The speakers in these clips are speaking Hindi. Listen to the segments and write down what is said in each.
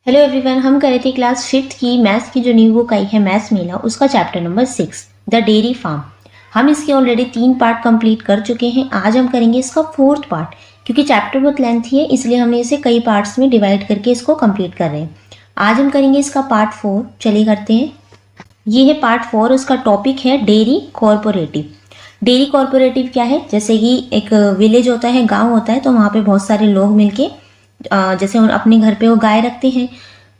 हेलो एवरीवन, हम कर रहे थे क्लास 5th की मैथ्स की जो न्यू बुक आई है मैथ्स मेला, उसका chapter number 6 the dairy farm. हम इसके ऑलरेडी 3 पार्ट कंप्लीट कर चुके हैं। आज हम करेंगे इसका 4th पार्ट, क्योंकि चैप्टर बहुत लेंथी है इसलिए हमने इसे कई पार्ट्स में डिवाइड करके इसको कंप्लीट कर रहे हैं। आज हम करेंगे इसका पार्ट 4। चलिए करते हैं। ये है पार्ट 4। उसका टॉपिक है डेयरी कॉरपोरेटिव। डेयरी कॉरपोरेटिव क्या है? जैसे कि एक विलेज होता है, गाँव होता है, तो वहाँ पे बहुत सारे लोग मिलके जैसे अपने घर पे वो गाय रखते हैं,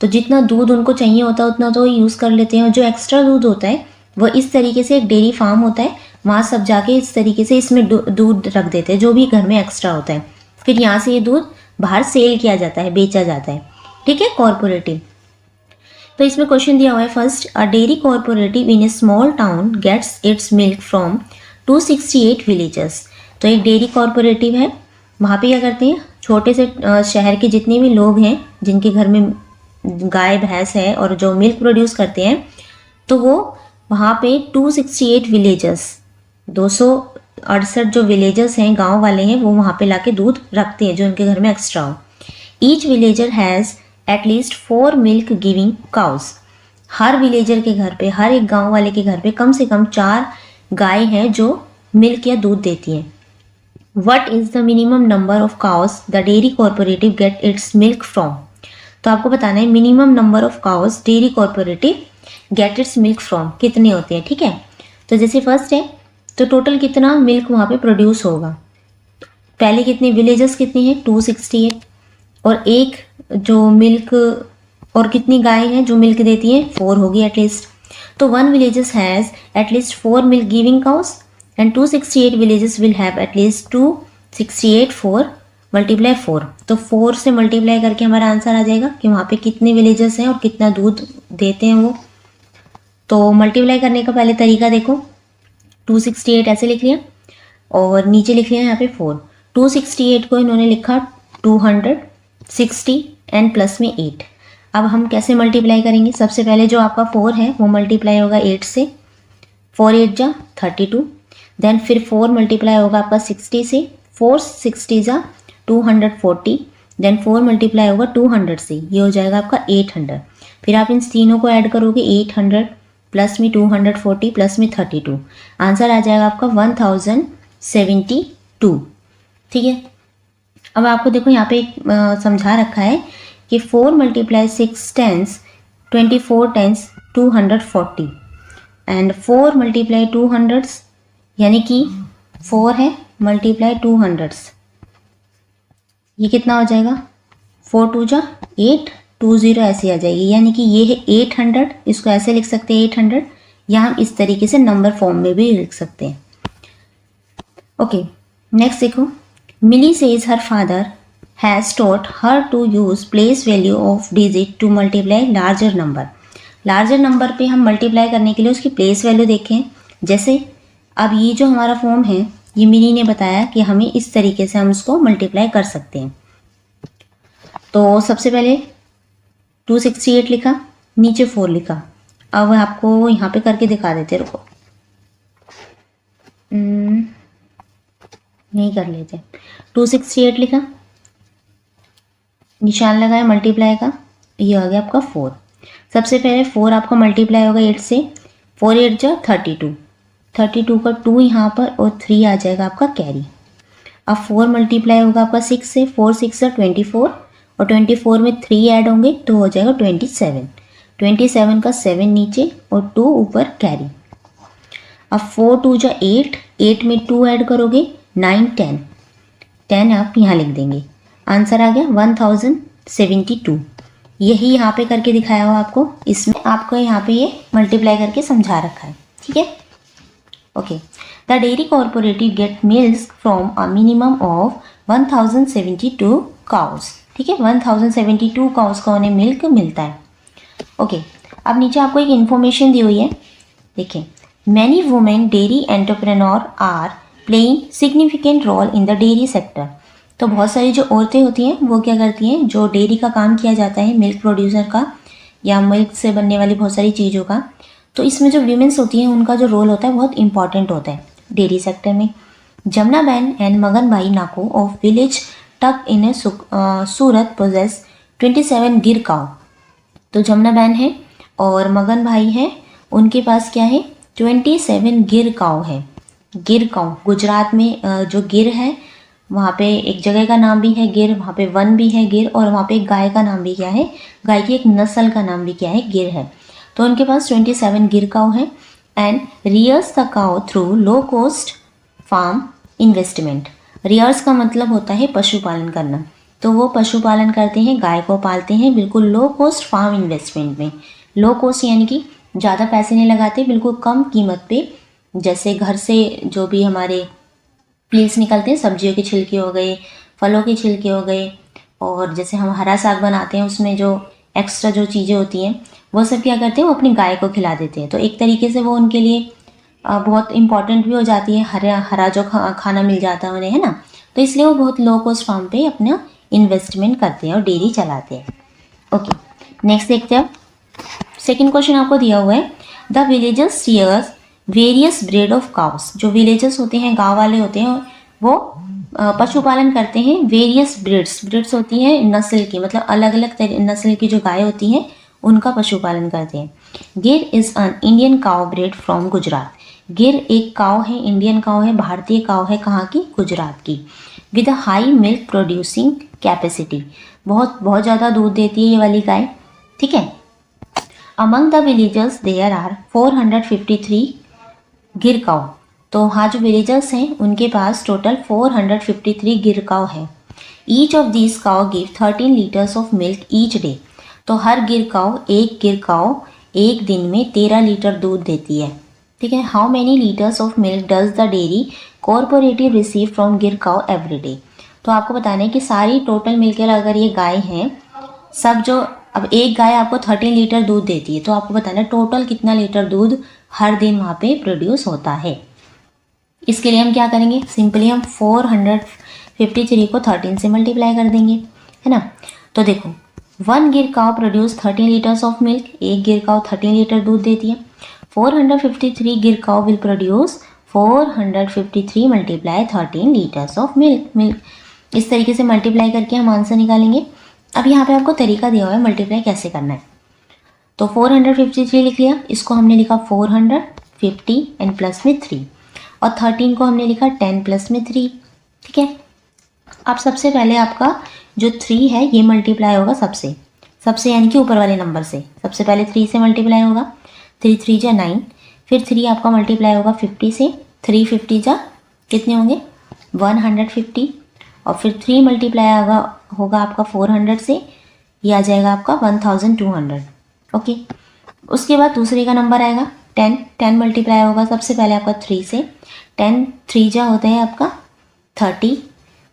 तो जितना दूध उनको चाहिए होता है उतना तो यूज़ कर लेते हैं। और जो एक्स्ट्रा दूध होता है वो इस तरीके से एक डेयरी फार्म होता है, वहाँ सब जाके इस तरीके से इसमें दूध रख देते हैं जो भी घर में एक्स्ट्रा होता है। फिर यहाँ से ये दूध बाहर सेल किया जाता है, बेचा जाता है। ठीक है, कॉरपोरेटिव। तो इसमें क्वेश्चन दिया हुआ है first, a dairy cooperative in a small town gets its milk from 268 villages. तो एक डेयरी कॉरपोरेटिव है, वहाँ पे क्या करते हैं, छोटे से शहर के जितने भी लोग हैं जिनके घर में गाय भैंस है और जो मिल्क प्रोड्यूस करते हैं, तो वो वहाँ पे 268 विलेजेस 268 जो विलेजेस हैं, गांव वाले हैं, वो वहाँ पे लाके दूध रखते हैं जो उनके घर में एक्स्ट्रा हो। Each villager has at least 4 milk giving cows. Her villager के घर पे, हर एक गांव वाले के घर पे कम से कम 4 गाय हैं जो मिल्क या दूध देती हैं। What is the minimum number of cows the dairy cooperative get its milk from? तो आपको बताना है minimum number of cows dairy cooperative get its milk from कितने होते हैं। ठीक है, तो जैसे फर्स्ट है, तो टोटल कितना मिल्क वहाँ पे प्रोड्यूस होगा। पहले कितने विलेजेस कितने हैं, 268, और एक जो मिल्क, और कितनी गाय हैं जो मिल्क देती हैं, 4 होगी एटलीस्ट। तो 1 villages has at least 4 milk giving cows and 268 villages will have at least 268 4 multiply 4। तो 4 से मल्टीप्लाई करके हमारा आंसर आ जाएगा कि वहाँ पे कितने विलेजेस हैं और कितना दूध देते हैं वो। तो मल्टीप्लाई करने का पहले तरीका देखो, 268 ऐसे लिख लिया और नीचे लिख लिया यहाँ पे 4। 268 को इन्होंने लिखा 260 एंड प्लस में 8। अब हम कैसे मल्टीप्लाई करेंगे? सबसे पहले जो आपका 4 है वो मल्टीप्लाई होगा 8 से, 4 8 जा 32। देन फिर 4 मल्टीप्लाई होगा आपका 60 से, 4 60 जा 240। देन 4 मल्टीप्लाई होगा 200 से, ये हो जाएगा आपका 800। फिर आप इन तीनों को ऐड करोगे, 800 प्लस में 240 प्लस में 32, आंसर आ जाएगा आपका 1072। ठीक है, अब आपको देखो यहाँ पे समझा रखा है कि 4 multiply 6 tens 24 tens 240 and 4 multiply 200, यानी कि 4 है मल्टीप्लाई 200, ये कितना हो जाएगा, 4 2 जा 8 20 ऐसे आ जाएगी। यानी कि ये है 800, इसको ऐसे लिख सकते हैं 800, या हम इस तरीके से नंबर फॉर्म में भी लिख सकते हैं। ओके, नेक्स्ट देखो, Milly says her father has taught her to use place value of digit to multiply larger number. Larger number पे हम मल्टीप्लाई करने के लिए उसकी प्लेस वैल्यू देखें। जैसे अब ये जो हमारा फॉर्म है, ये मिनी ने बताया कि हमें इस तरीके से हम इसको मल्टीप्लाई कर सकते हैं। तो सबसे पहले 268 लिखा, नीचे 4 लिखा। अब आपको यहाँ पे करके दिखा देते, रुको नहीं कर लेते। 268 लिखा, निशान लगाया मल्टीप्लाई का, ये आ गया आपका 4। सबसे पहले 4 आपका मल्टीप्लाई होगा 8 से, 4 8 जा 32, 32 का 2 यहाँ पर और 3 आ जाएगा आपका कैरी। अब 4 मल्टीप्लाई होगा आपका 6 से, 4 6 जा 24, और 24 में 3 ऐड होंगे तो हो जाएगा 27। 27 का 7 नीचे और 2 ऊपर कैरी। अब 4 2 जा 8, 8 में 2 ऐड करोगे 9 10, 10 आप यहाँ लिख देंगे, आंसर आ गया 1072। यही यहाँ पे करके दिखाया हुआ आपको, इसमें आपको यहाँ पे ये मल्टीप्लाई करके समझा रखा है। ठीक है, okay. The dairy cooperative get milk from a minimum of 1072 cows. ठीक है, 1072 काउस का उन्हें मिल्क मिलता है। ओके, अब नीचे आपको एक इन्फॉर्मेशन दी हुई है, देखें, many women dairy entrepreneur are playing significant role in the dairy sector. तो बहुत सारी जो औरतें होती हैं वो क्या करती हैं, जो डेयरी का काम किया जाता है, मिल्क प्रोड्यूसर का या मिल्क से बनने वाली बहुत सारी चीज़ों का, तो इसमें जो वीमेंस होती हैं उनका जो रोल होता है बहुत इंपॉर्टेंट होता है डेयरी सेक्टर में। जमुना बैन एंड मगन भाई नाको ऑफ विलेज टक इन Surat possess 27 गिर cow तो जमुना बहन है और मगन भाई है, उनके पास क्या है 27 गिर काऊ है। गिर काऊ गुजरात में जो गिर है वहाँ पे एक जगह का नाम भी है गिर, वहाँ पे वन भी है गिर, और वहाँ पे एक गाय का नाम भी क्या है, गाय की एक नस्ल का नाम भी क्या है, गिर है। तो उनके पास 27 गिर काऊ है and rears the cow through low cost farm investment. Rears का मतलब होता है पशुपालन करना, तो वो पशुपालन करते हैं, गाय को पालते हैं बिल्कुल लो कॉस्ट फार्म इन्वेस्टमेंट में। लो कॉस्ट यानी कि ज़्यादा पैसे नहीं लगाते, बिल्कुल कम कीमत पे, जैसे घर से जो भी हमारे पील्स निकलते हैं, सब्जियों के छिलके हो गए, फलों के छिलके हो गए, और जैसे हम हरा साग बनाते हैं उसमें जो एक्स्ट्रा जो चीज़ें होती हैं वो सब क्या करते हैं, वो अपनी गाय को खिला देते हैं। तो एक तरीके से वो उनके लिए बहुत इंपॉर्टेंट भी हो जाती है, हरा जो खाना मिल जाता है उन्हें, है ना। तो इसलिए वो बहुत लो कॉस्ट फार्म पे अपना इन्वेस्टमेंट करते हैं और डेयरी चलाते हैं। ओके, नेक्स्ट देखते हैं। सेकेंड क्वेश्चन आपको दिया हुआ है, the villagers rears various breed of cows. जो विलेजर्स होते हैं, गाँव वाले होते हैं, वो पशुपालन करते हैं वेरियस ब्रीड्स। ब्रीड्स होती हैं नस्ल की, मतलब अलग अलग नस्ल की जो गाय होती हैं उनका पशुपालन करते हैं। गिर is an Indian cow breed from Gujarat. गिर एक काउ है, इंडियन काउ है, भारतीय काउ है, कहाँ की, गुजरात की। With a high milk producing capacity, बहुत ज़्यादा दूध देती है ये वाली गाय, ठीक है। Among the villagers there are 453 Gir cow. तो हाँ, जो विलेजर्स हैं उनके पास टोटल 453 गिर काउ है। Each of these cow give 13 litres of milk each day. तो हर गिर काउ एक दिन में 13 लीटर दूध देती है, ठीक है। How many litres of milk does the dairy corporative receive from गिर काउ एवरी डे। तो आपको बताना है कि सारी टोटल मिलकर अगर ये गाय हैं सब, जो अब एक गाय आपको 13 लीटर दूध देती है, तो आपको बताना है टोटल कितना लीटर दूध हर दिन वहाँ पे प्रोड्यूस होता है। इसके लिए हम क्या करेंगे, सिंपली हम 453 को 13 से मल्टीप्लाई कर देंगे, है ना। तो देखो, 1 गिर cow produce 13 litres of milk, एक गिर काउ 13 लीटर दूध देती है। 453 Gir cow will produce 453 multiply 13 litres of milk. इस तरीके से मल्टीप्लाई करके हम आंसर निकालेंगे। अब यहाँ पे आपको तरीका दिया हुआ है मल्टीप्लाई कैसे करना है। तो 453 लिख लिया, इसको हमने लिखा 450 एंड प्लस में 3, और 13 को हमने लिखा 10 प्लस में 3, ठीक है। अब सबसे पहले आपका जो 3 है ये मल्टीप्लाई होगा सबसे यानी कि ऊपर वाले नंबर से। सबसे पहले 3 से मल्टीप्लाई होगा, 3 3 जा 9, फिर 3 आपका मल्टीप्लाई होगा 50 से, 3 50 जा कितने होंगे 150, और फिर 3 मल्टीप्लाई होगा आपका 400 से, ये आ जाएगा आपका 1200। ओके, उसके बाद दूसरे का नंबर आएगा 10 मल्टीप्लाई होगा सबसे पहले आपका 3 से, 10 3 जा होता है आपका 30,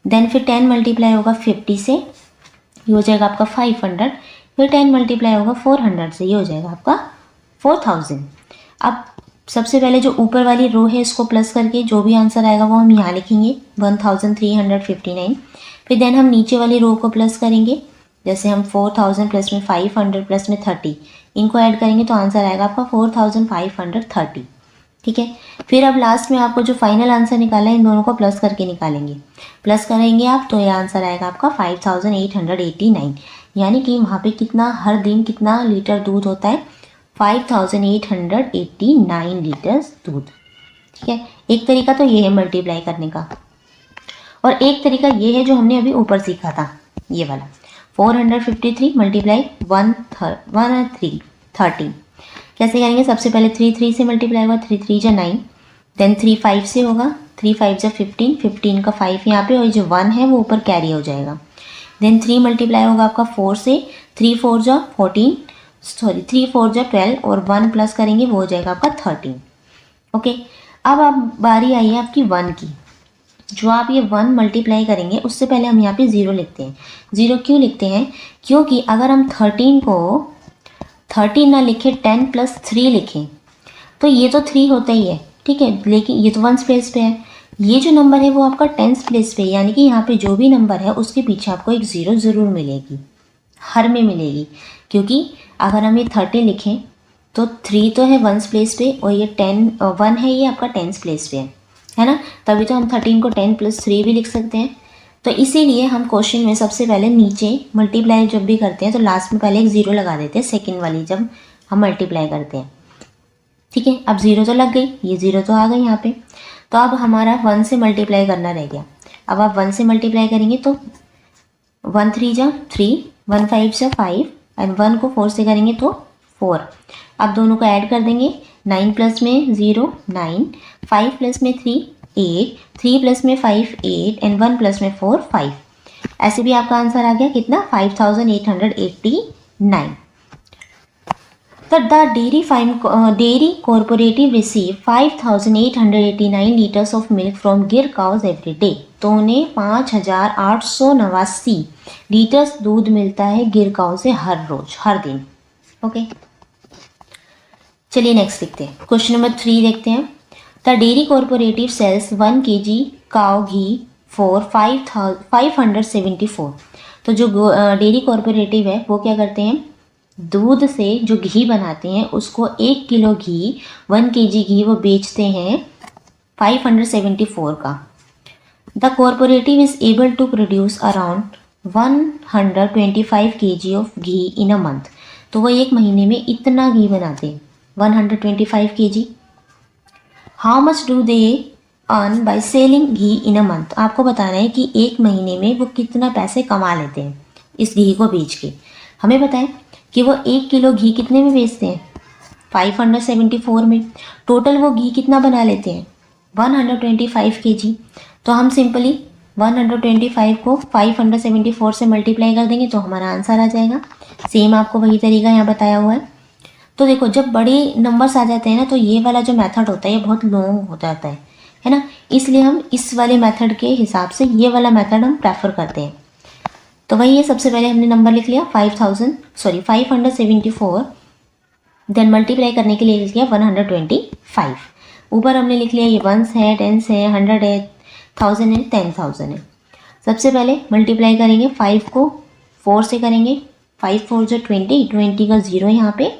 देन फिर 10 मल्टीप्लाई होगा 50 से, ये हो जाएगा आपका 500, फिर 10 मल्टीप्लाई होगा 400 से, ये हो जाएगा आपका 4000। अब सबसे पहले जो ऊपर वाली रो है इसको प्लस करके जो भी आंसर आएगा वो हम यहाँ लिखेंगे 1359, फिर देन हम नीचे वाली रो को प्लस करेंगे, जैसे हम 4000 प्लस में 500 प्लस में 30 इनको ऐड करेंगे तो आंसर आएगा आपका 4530, ठीक है। फिर अब लास्ट में आपको जो फाइनल आंसर निकाला है इन दोनों को प्लस करके निकालेंगे, प्लस करेंगे आप तो ये आंसर आएगा आपका 5889, यानी कि वहाँ पे कितना हर दिन कितना लीटर दूध होता है 5889 लीटर्स दूध, ठीक है। एक तरीका तो ये है मल्टीप्लाई करने का, और एक तरीका ये है जो हमने अभी ऊपर सीखा था ये वाला 453 मल्टीप्लाई 130 कैसे करेंगे। सबसे पहले 3 3 से मल्टीप्लाई होगा, 3 3 जा 9, देन 3 5 से होगा, 3 5 जा 15, 15 का 5 यहाँ पे, और जो 1 है वो ऊपर कैरी हो जाएगा। देन 3 मल्टीप्लाई होगा आपका 4 से, 3 4 जा 12, और 1 प्लस करेंगे वो हो जाएगा आपका 13। ओके, अब आप बारी आई है आपकी 1 की। जो आप ये 1 मल्टीप्लाई करेंगे उससे पहले हम यहाँ पे 0 लिखते हैं। 0 क्यों लिखते हैं, क्योंकि अगर हम 13 को 13 ना लिखें 10 प्लस 3 लिखें तो ये तो 3 होता ही है, ठीक है, लेकिन ये तो 1 प्लेस पे है, ये जो नंबर है वो आपका 10 प्लेस पे, यानी कि यहाँ पे जो भी नंबर है उसके पीछे आपको एक 0 ज़रूर मिलेगी, हर में मिलेगी। क्योंकि अगर हम ये 30 लिखें तो 3 तो है 1 प्लेस पे, और ये 1 है ये आपका 10 प्लेस पे है ना। तभी तो हम 13 को 10 प्लस 3 भी लिख सकते हैं, तो इसीलिए हम क्वेश्चन में सबसे पहले नीचे मल्टीप्लाई जब भी करते हैं तो लास्ट में पहले एक ज़ीरो लगा देते हैं, सेकेंड वाली जब हम मल्टीप्लाई करते हैं। ठीक है, अब ज़ीरो तो लग गई, ये ज़ीरो तो आ गई यहाँ पे। तो अब हमारा 1 से मल्टीप्लाई करना रह गया। अब आप 1 से मल्टीप्लाई करेंगे तो 1 3 जा 3, 1 5 जा 5 एंड 1 को 4 से करेंगे तो 4। अब दोनों को ऐड कर देंगे, 9 प्लस में 0 9, 5 प्लस में 3 8, 3 प्लस में 5 8 एंड 1 प्लस में 4 5। ऐसे भी आपका आंसर आ गया कितना, 5889। That the dairy cooperative receive 5,889 liters of milk from गिर cows every day। तो उन्हें 5,889 लीटर्स दूध मिलता है गिर काउ से हर रोज, हर दिन। ओके, चलिए नेक्स्ट देखते हैं। क्वेश्चन नंबर 3 देखते हैं। The dairy cooperative sells 1 kg cow ghee for 574। तो जो डेयरी कॉरपोरेटिव है वो क्या करते हैं, दूध से जो घी बनाते हैं उसको 1 किलो घी, 1 kg घी वो बेचते हैं 574 का। The cooperative is able to produce around 125 kg of ghee in a month. तो वो एक महीने में इतना घी बनाते हैं, 125 kg। How much do they earn by selling ghee in a month. आपको बताना है कि एक महीने में वो कितना पैसे कमा लेते हैं इस घी को बेच के। हमें बताएं कि वो 1 किलो घी कितने में बेचते हैं, 574 में। टोटल वो घी कितना बना लेते हैं, 125 kg। तो हम सिंपली 125 को 574 से मल्टीप्लाई कर देंगे तो हमारा आंसर आ जाएगा। सेम आपको वही तरीका यहाँ बताया हुआ है। तो देखो, जब बड़े नंबर्स आ जाते हैं ना तो ये वाला जो मेथड होता है ये बहुत लॉन्ग हो जाता है ना, इसलिए हम इस वाले मेथड के हिसाब से ये वाला मेथड हम प्रेफर करते हैं। तो वही है, सबसे पहले हमने नंबर लिख लिया 574, देन मल्टीप्लाई करने के लिए लिख लिया 125। ऊपर हमने लिख लिया ये 1s है, 10s है, 100 है, 1000 है, 10,000 है। सबसे पहले मल्टीप्लाई करेंगे, 5 को 4 से करेंगे, 5 4 जो 20, 20 का 0 यहाँ पे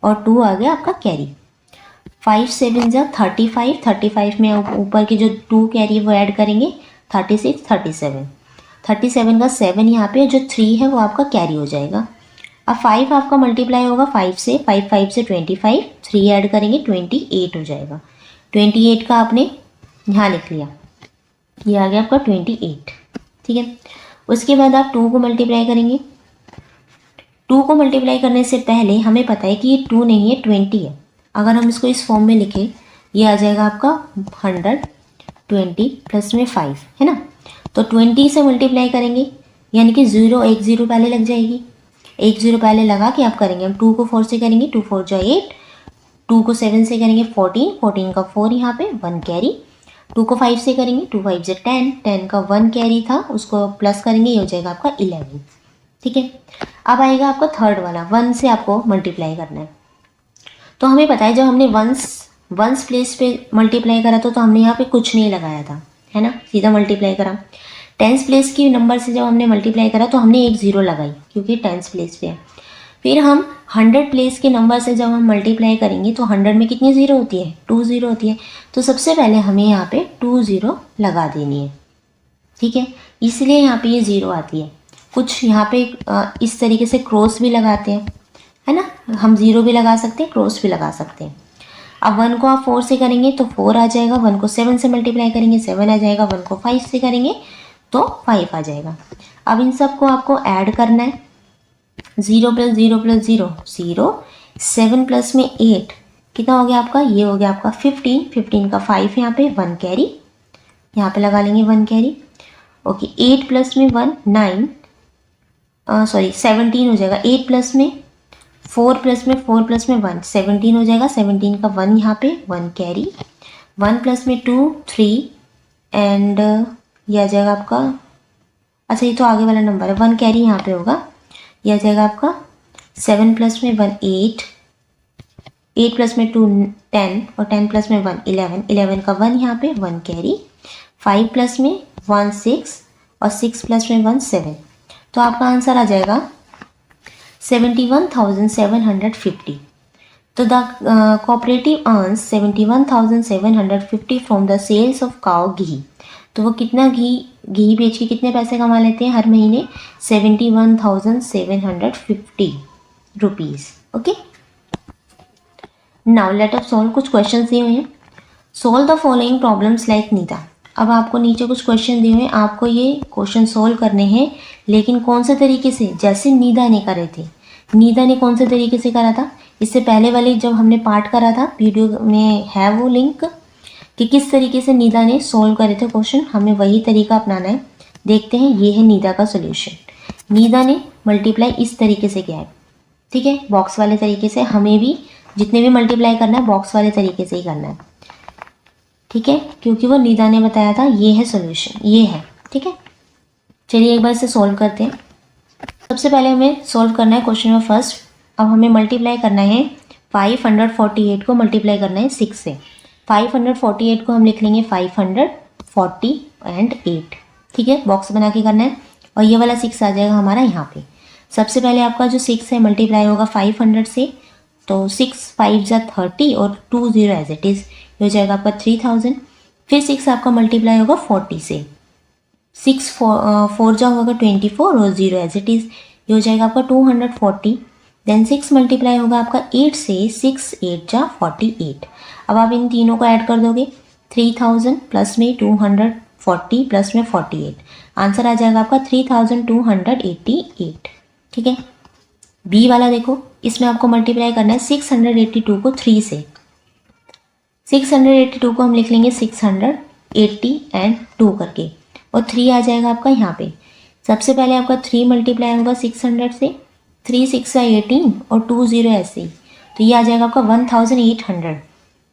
और 2 आ गया आपका कैरी। 5 7 जा 35, 35 में ऊपर के जो 2 कैरी वो ऐड करेंगे, 36 37, 37 का 7 यहाँ पे, जो 3 है वो आपका कैरी हो जाएगा। अब 5 आपका मल्टीप्लाई होगा 5 से, 5 से 25, 3 ऐड करेंगे 28 हो जाएगा। 28 का आपने यहाँ लिख लिया, ये आ गया आपका 28। ठीक है, उसके बाद आप 2 को मल्टीप्लाई करेंगे। 2 को मल्टीप्लाई करने से पहले हमें पता है कि ये 2 नहीं है, 20 है। अगर हम इसको इस फॉर्म में लिखें, ये आ जाएगा आपका 120 प्लस में 5 है ना। तो 20 से मल्टीप्लाई करेंगे यानी कि 0 1 0 पहले लग जाएगी, 1 0 पहले लगा के आप करेंगे। हम 2 को 4 से करेंगे, 2 4 जा 8, 2 को 7 से करेंगे 14, 14 का 4 यहाँ पे 1 कैरी। 2 को 5 से करेंगे, 2 5 से 10, 10 का 1 कैरी था, उसको प्लस करेंगे, ये हो जाएगा आपका 11। ठीक है, अब आएगा आपका थर्ड वाला, 1 से आपको मल्टीप्लाई करना है। तो हमें पता है जब हमने वंस प्लेस पे मल्टीप्लाई करा तो हमने यहाँ पे कुछ नहीं लगाया था, है ना, सीधा मल्टीप्लाई करा। 10s प्लेस की नंबर से जब हमने मल्टीप्लाई करा तो हमने एक 0 लगाई क्योंकि 10s प्लेस पे है। फिर हम 100 प्लेस के नंबर से जब हम मल्टीप्लाई करेंगे तो 100 में कितनी 0 होती है, 2 0 होती है। तो सबसे पहले हमें यहाँ पे 2 0 लगा देनी है। ठीक है, इसलिए यहाँ पे ये 0 आती है। कुछ यहाँ पे इस तरीके से क्रॉस भी लगाते हैं, है ना, हम 0 भी लगा सकते हैं, क्रॉस भी लगा सकते हैं। अब 1 को आप 4 से करेंगे तो 4 आ जाएगा, 1 को 7 से मल्टीप्लाई करेंगे 7 आ जाएगा, 1 को 5 से करेंगे तो 5 आ जाएगा। अब इन सब को आपको ऐड करना है, 0 प्लस 0 प्लस 0 0, 7 प्लस में 8 कितना हो गया आपका, ये हो गया आपका 15, 15 का 5 यहाँ पे 1 कैरी, यहाँ पे लगा लेंगे 1 कैरी। ओके, 8 प्लस में 1 9, 17 हो जाएगा। 8 प्लस में 4 प्लस में 4 प्लस में 1 17 हो जाएगा। 17 का 1 यहाँ पे 1 कैरी। 1 प्लस में 2 3 एंड यह आ जाएगा आपका, अच्छा ये तो आगे वाला नंबर है, 1 कैरी यहाँ पे होगा, यह आ जाएगा आपका 7 प्लस में 1 8, 8 प्लस में 2 10 और 10 प्लस में 1 11, 11 का 1 यहाँ पे 1 कैरी। 5 प्लस में 1 6 और 6 प्लस में 1 7, तो आपका आंसर आ जाएगा 71,750। तो the cooperative earns 71,750 from the sales of cow ghee। तो वो कितना घी बेच के कितने पैसे कमा लेते हैं हर महीने? 71,750 rupees. Okay, now let us solve. कुछ क्वेश्चन दिए हुए हैं। Solve the following problems like Neeta. अब आपको नीचे कुछ क्वेश्चन दिए हुए हैं, आपको ये क्वेश्चन सॉल्व करने हैं, लेकिन कौन से तरीके से? जैसे नीदा ने करे थे। नीदा ने कौन से तरीके से करा था? इससे पहले वाली जब हमने पार्ट करा था, वीडियो में है वो लिंक, कि किस तरीके से नीदा ने सॉल्व करे थे क्वेश्चन। हमें वही तरीका अपनाना है। देखते हैं, ये है नीदा का सोल्यूशन। नीदा ने मल्टीप्लाई इस तरीके से किया है, ठीक है, बॉक्स वाले तरीके से। हमें भी जितने भी मल्टीप्लाई करना है बॉक्स वाले तरीके से ही करना है, ठीक है, क्योंकि वो नीदा ने बताया था। ये है सोल्यूशन, ये है, ठीक है। चलिए एक बार इसे सॉल्व करते हैं। सबसे पहले हमें सॉल्व करना है क्वेश्चन नंबर फर्स्ट। अब हमें मल्टीप्लाई करना है 548 को मल्टीप्लाई करना है 6 से। 548 को हम लिख लेंगे 548, ठीक है, बॉक्स बना के करना है। और ये वाला 6 आ जाएगा हमारा यहाँ पे। सबसे पहले आपका जो 6 है मल्टीप्लाई होगा 500 से, तो 6 5 जा 30 और 2 0 एज इट इज़, ये हो जाएगा आपका 3000। फिर 6 आपका मल्टीप्लाई होगा 40 से, 6 4 जा होगा 24 और 0 एज इट इज़, ये हो जाएगा आपका 240। देन 6 मल्टीप्लाई होगा आपका 8 से, 6 8 जा 48। अब आप इन तीनों को ऐड कर दोगे, 3000 प्लस में 240 प्लस में 48, आंसर आ जाएगा आपका 3288, ठीक है। बी वाला देखो, इसमें आपको मल्टीप्लाई करना है 682 को 3 से। 682 को हम लिख लेंगे 680 एंड 2 करके, और 3 आ जाएगा आपका यहाँ पे। सबसे पहले आपका 3 मल्टीप्लाई होगा 600 से, 3 6 18 और 2 0 ऐसे ही, तो ये आ जाएगा आपका 1800।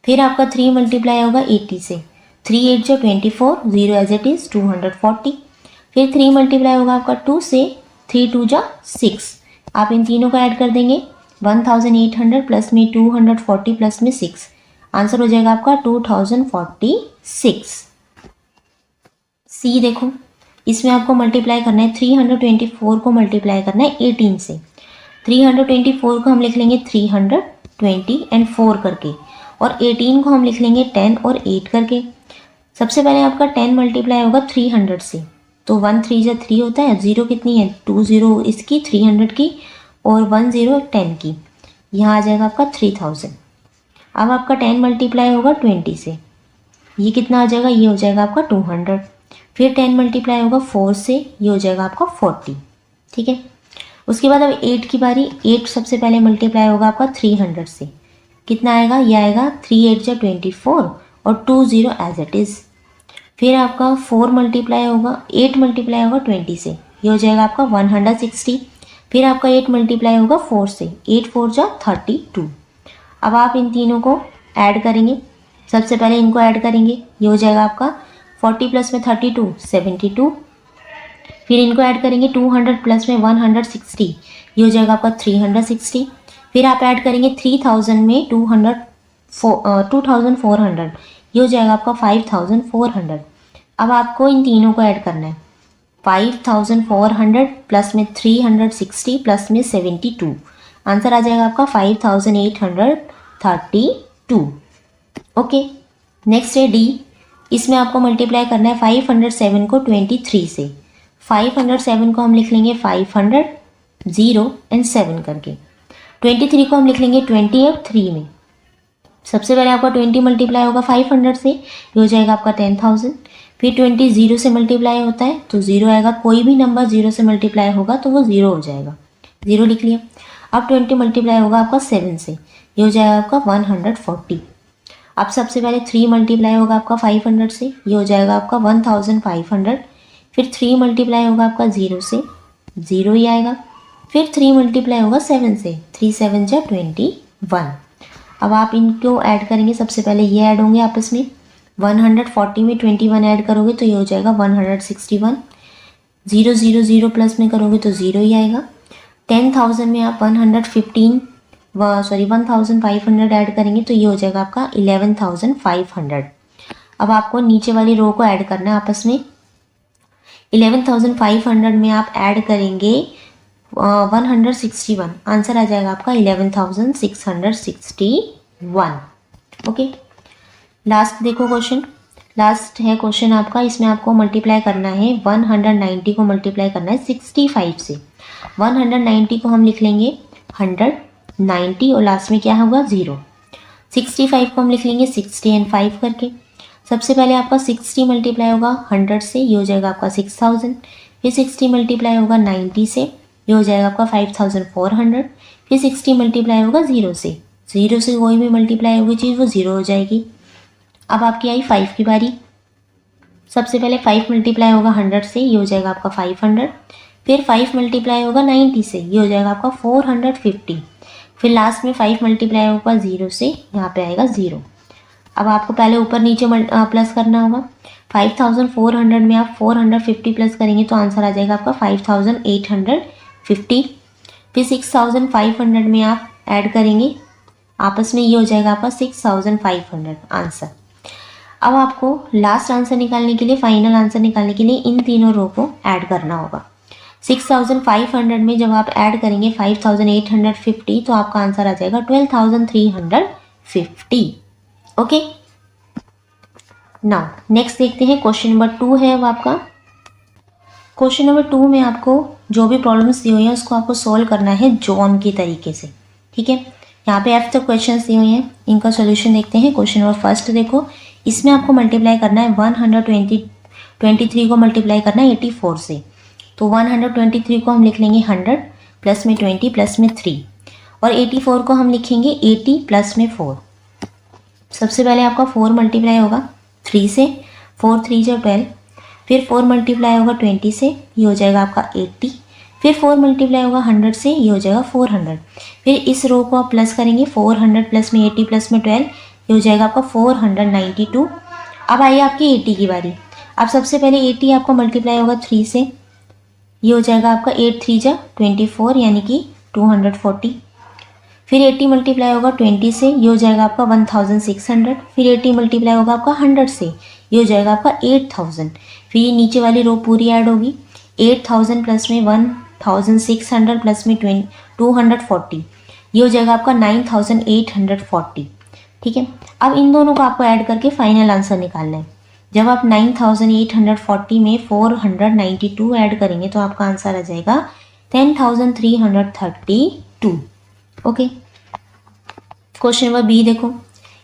फिर आपका 3 मल्टीप्लाई होगा 80 से, 3 8 जो 24, 0 एज इट इज़ 240। फिर 3 मल्टीप्लाई होगा आपका 2 से, 3 2 जा 6, आप इन तीनों को ऐड कर देंगे, 1800 प्लस में 240 प्लस में 6, आंसर हो जाएगा आपका 2046। सी देखो, इसमें आपको मल्टीप्लाई करना है 324 को मल्टीप्लाई करना है 18 से। 324 को हम लिख लेंगे 320 एंड 4 करके, और 18 को हम लिख लेंगे 10 और 8 करके। सबसे पहले आपका 10 मल्टीप्लाई होगा 300 से, तो 1 3 जा 3 होता है, 0 कितनी है 2 0 इसकी 300 की, और 1 0 10 की, यहाँ आ जाएगा आपका 3000। अब आपका 10 मल्टीप्लाई होगा 20 से, ये कितना आ जाएगा, ये हो जाएगा आपका 200। फिर 10 मल्टीप्लाई होगा 4 से, ये हो जाएगा आपका 40, ठीक है। उसके बाद अब 8 की बारी। 8 सबसे पहले मल्टीप्लाई होगा आपका 300 से, कितना आएगा, ये आएगा 3 8 जा 24 और 2 0 एज इट इज़। फिर आपका 4 मल्टीप्लाई होगा 8 मल्टीप्लाई होगा 20 से, ये हो जाएगा आपका 160। फिर आपका 8 मल्टीप्लाई होगा 4 से, 8 4 जा 32। अब आप इन तीनों को ऐड करेंगे। सबसे पहले इनको ऐड करेंगे, ये हो जाएगा आपका 40 प्लस में 32 72। फिर इनको ऐड करेंगे 200 प्लस में 160, ये हो जाएगा आपका 360। फिर आप ऐड करेंगे 3000 में 2400, ये हो जाएगा आपका 5400। अब आपको इन तीनों को ऐड करना है, 5400 प्लस में 360 प्लस में 72, आंसर आ जाएगा आपका 5832। ओके, नेक्स्ट है डी। इसमें आपको मल्टीप्लाई करना है 507 को 23 से। 507 को हम लिख लेंगे 500 0 एंड 7 करके। 23 को हम लिख लेंगे 20 और 3 में। सबसे पहले आपका 20 मल्टीप्लाई होगा 500 से, ये हो जाएगा आपका 10,000। फिर 20 0 से मल्टीप्लाई होता है तो 0 आएगा, कोई भी नंबर 0 से मल्टीप्लाई होगा तो वो 0 हो जाएगा, 0 लिख लिया। अब 20 मल्टीप्लाई होगा आपका 7 से, ये हो जाएगा आपका 140। अब सबसे पहले 3 मल्टीप्लाई होगा आपका 500 से, ये हो जाएगा आपका 1500। फिर 3 मल्टीप्लाई होगा आपका 0 से, 0 ही आएगा। फिर 3 मल्टीप्लाई होगा 7 से, 3 7 जा 21। अब आप इनको ऐड करेंगे, सबसे पहले ये ऐड होंगे आपस में। 140 में 21 ऐड करोगे तो ये हो जाएगा 161। 0 0 0 प्लस में करोगे तो 0 ही आएगा। 10,000 में आप 1500 ऐड करेंगे तो ये हो जाएगा आपका 11,500। अब आपको नीचे वाली रो को ऐड करना है आपस में। 11,500 में आप ऐड करेंगे 161, आंसर आ जाएगा आपका 11,661। ओके, लास्ट देखो क्वेश्चन। लास्ट है क्वेश्चन आपका, इसमें आपको मल्टीप्लाई करना है 190 को मल्टीप्लाई करना है 65 से। 190 को हम लिख लेंगे 190 और लास्ट में क्या होगा 0। 65 को हम लिख लेंगे 60 एंड 5 करके। सबसे पहले आपका 60 मल्टीप्लाई होगा 100 से, ये हो जाएगा आपका 6000। फिर 60 मल्टीप्लाई होगा 90 से, ये हो जाएगा आपका 5400। फिर 60 मल्टीप्लाई होगा 0 से, 0 से कोई भी मल्टीप्लाई होगी चीज़ वो 0 हो जाएगी। अब आपकी आई 5 की बारी। सबसे पहले 5 मल्टीप्लाई होगा 100 से, ये हो जाएगा आपका 500। फिर 5 मल्टीप्लाई होगा 90 से, ये हो जाएगा आपका 450। फिर लास्ट में 5 मल्टीप्लाई होगा 0 से, यहाँ पे आएगा 0। अब आपको पहले ऊपर नीचे प्लस करना होगा। 5400 में आप 450 प्लस करेंगे तो आंसर आ जाएगा आपका 5850। फिर 6500 में आप ऐड करेंगे आपस में, ये हो जाएगा आपका 6500 आंसर। अब आपको लास्ट आंसर निकालने के लिए, फाइनल आंसर निकालने के लिए इन तीनों रो को ऐड करना होगा। 6500 में जब आप ऐड करेंगे 5850 तो आपका आंसर आ जाएगा 12350। ओके, नाउ नेक्स्ट देखते हैं क्वेश्चन नंबर 2 है अब आपका। क्वेश्चन नंबर 2 में आपको जो भी प्रॉब्लम्स दी हुई हैं उसको आपको सोल्व करना है जॉन की तरीके से। ठीक है, यहाँ पे F तक क्वेश्चंस दिए हुए हैं, इनका सोल्यूशन देखते हैं। क्वेश्चन नंबर फर्स्ट देखो, इसमें आपको मल्टीप्लाई करना है 123 को मल्टीप्लाई करना है 84 से। तो 123 को हम लिख लेंगे 100 प्लस में 20 प्लस में 3 और 84 को हम लिखेंगे 80 प्लस में 4। सबसे पहले आपका 4 मल्टीप्लाई होगा 3 से, 4 3 जो 12। फिर 4 मल्टीप्लाई होगा 20 से, ये हो जाएगा आपका 80। फिर 4 मल्टीप्लाई होगा 100 से, ये हो जाएगा 400। फिर इस रो को आप प्लस करेंगे, 400 प्लस में 80 प्लस में 12, ये हो जाएगा आपका 492। अब आइए आपकी 80 की बारी। अब सबसे पहले 80 आपका मल्टीप्लाई होगा 3 से, ये हो जाएगा आपका 8 3 जा 24 यानी कि 240। फिर 80 मल्टीप्लाई होगा 20 से, ये हो जाएगा आपका 1600। फिर 80 मल्टीप्लाई होगा आपका 100 से, ये हो जाएगा आपका 8000। फिर ये नीचे वाली रो पूरी ऐड होगी, 8000 प्लस में 1600 प्लस में 240, ये हो जाएगा आपका 9840। ठीक है, अब इन दोनों को आपको ऐड करके फाइनल आंसर निकालना है। जब आप 9840 में 492 ऐड करेंगे तो आपका आंसर आ जाएगा 10332। ओके, क्वेश्चन नंबर बी देखो,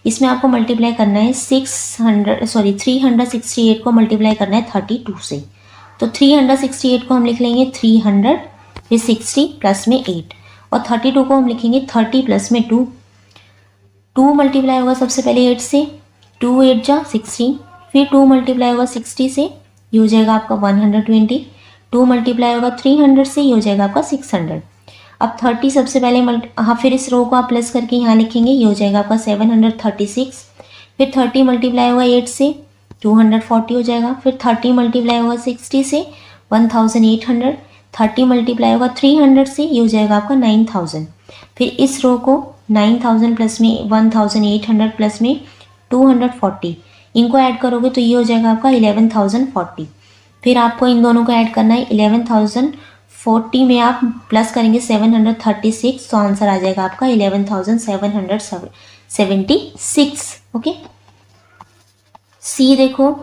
इसमें आपको मल्टीप्लाई करना है 368 को मल्टीप्लाई करना है 32 से। तो 368 को हम लिख लेंगे 300, फिर 60 प्लस में 8 और 32 को हम लिखेंगे 30 प्लस में 2। 2 मल्टीप्लाई होगा सबसे पहले 8 से, 2 8 जा 16। फिर 2 मल्टीप्लाई होगा 60 से, ये हो जाएगा आपका 120। 2 मल्टीप्लाई होगा 300 से, ये हो जाएगा आपका 600। अब 30 सबसे पहले फिर इस रो को आप प्लस करके यहाँ लिखेंगे, ये हो जाएगा आपका 736। फिर 30 मल्टीप्लाई होगा 8 से, 240 हो जाएगा। फिर 30 मल्टीप्लाई होगा 60 से, 1800। 30 मल्टीप्लाई होगा 300 से, ये हो जाएगा आपका 9000। फिर इस रो को 9000 प्लस में 1800 प्लस में 240, इनको ऐड करोगे तो ये हो जाएगा आपका 11040। फिर आपको इन दोनों को ऐड करना है, 11040 में आप प्लस करेंगे 736 तो आंसर आ जाएगा आपका 11776। ओके, सी देखो,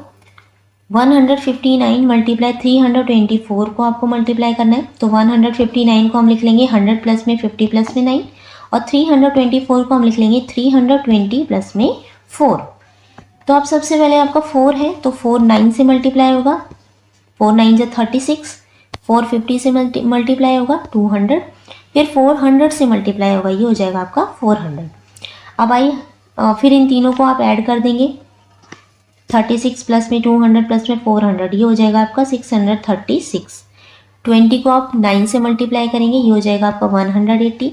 159 मल्टीप्लाई 324 को आपको मल्टीप्लाई करना है। तो 159 को हम लिख लेंगे 100 प्लस में 50 प्लस में 9 और 324 को हम लिख लेंगे 320 प्लस में 4। तो अब सबसे पहले आपका 4 है तो 4 9 से मल्टीप्लाई होगा, 4 9 जा 36। 450 से मल्टीप्लाई होगा 200। फिर 400 से मल्टीप्लाई होगा, ये हो जाएगा आपका 400। अब आइए फिर इन तीनों को आप ऐड कर देंगे, 36 प्लस में 200 प्लस में 400, ये हो जाएगा आपका 636। 20 को आप 9 से मल्टीप्लाई करेंगे, ये हो जाएगा आपका 180।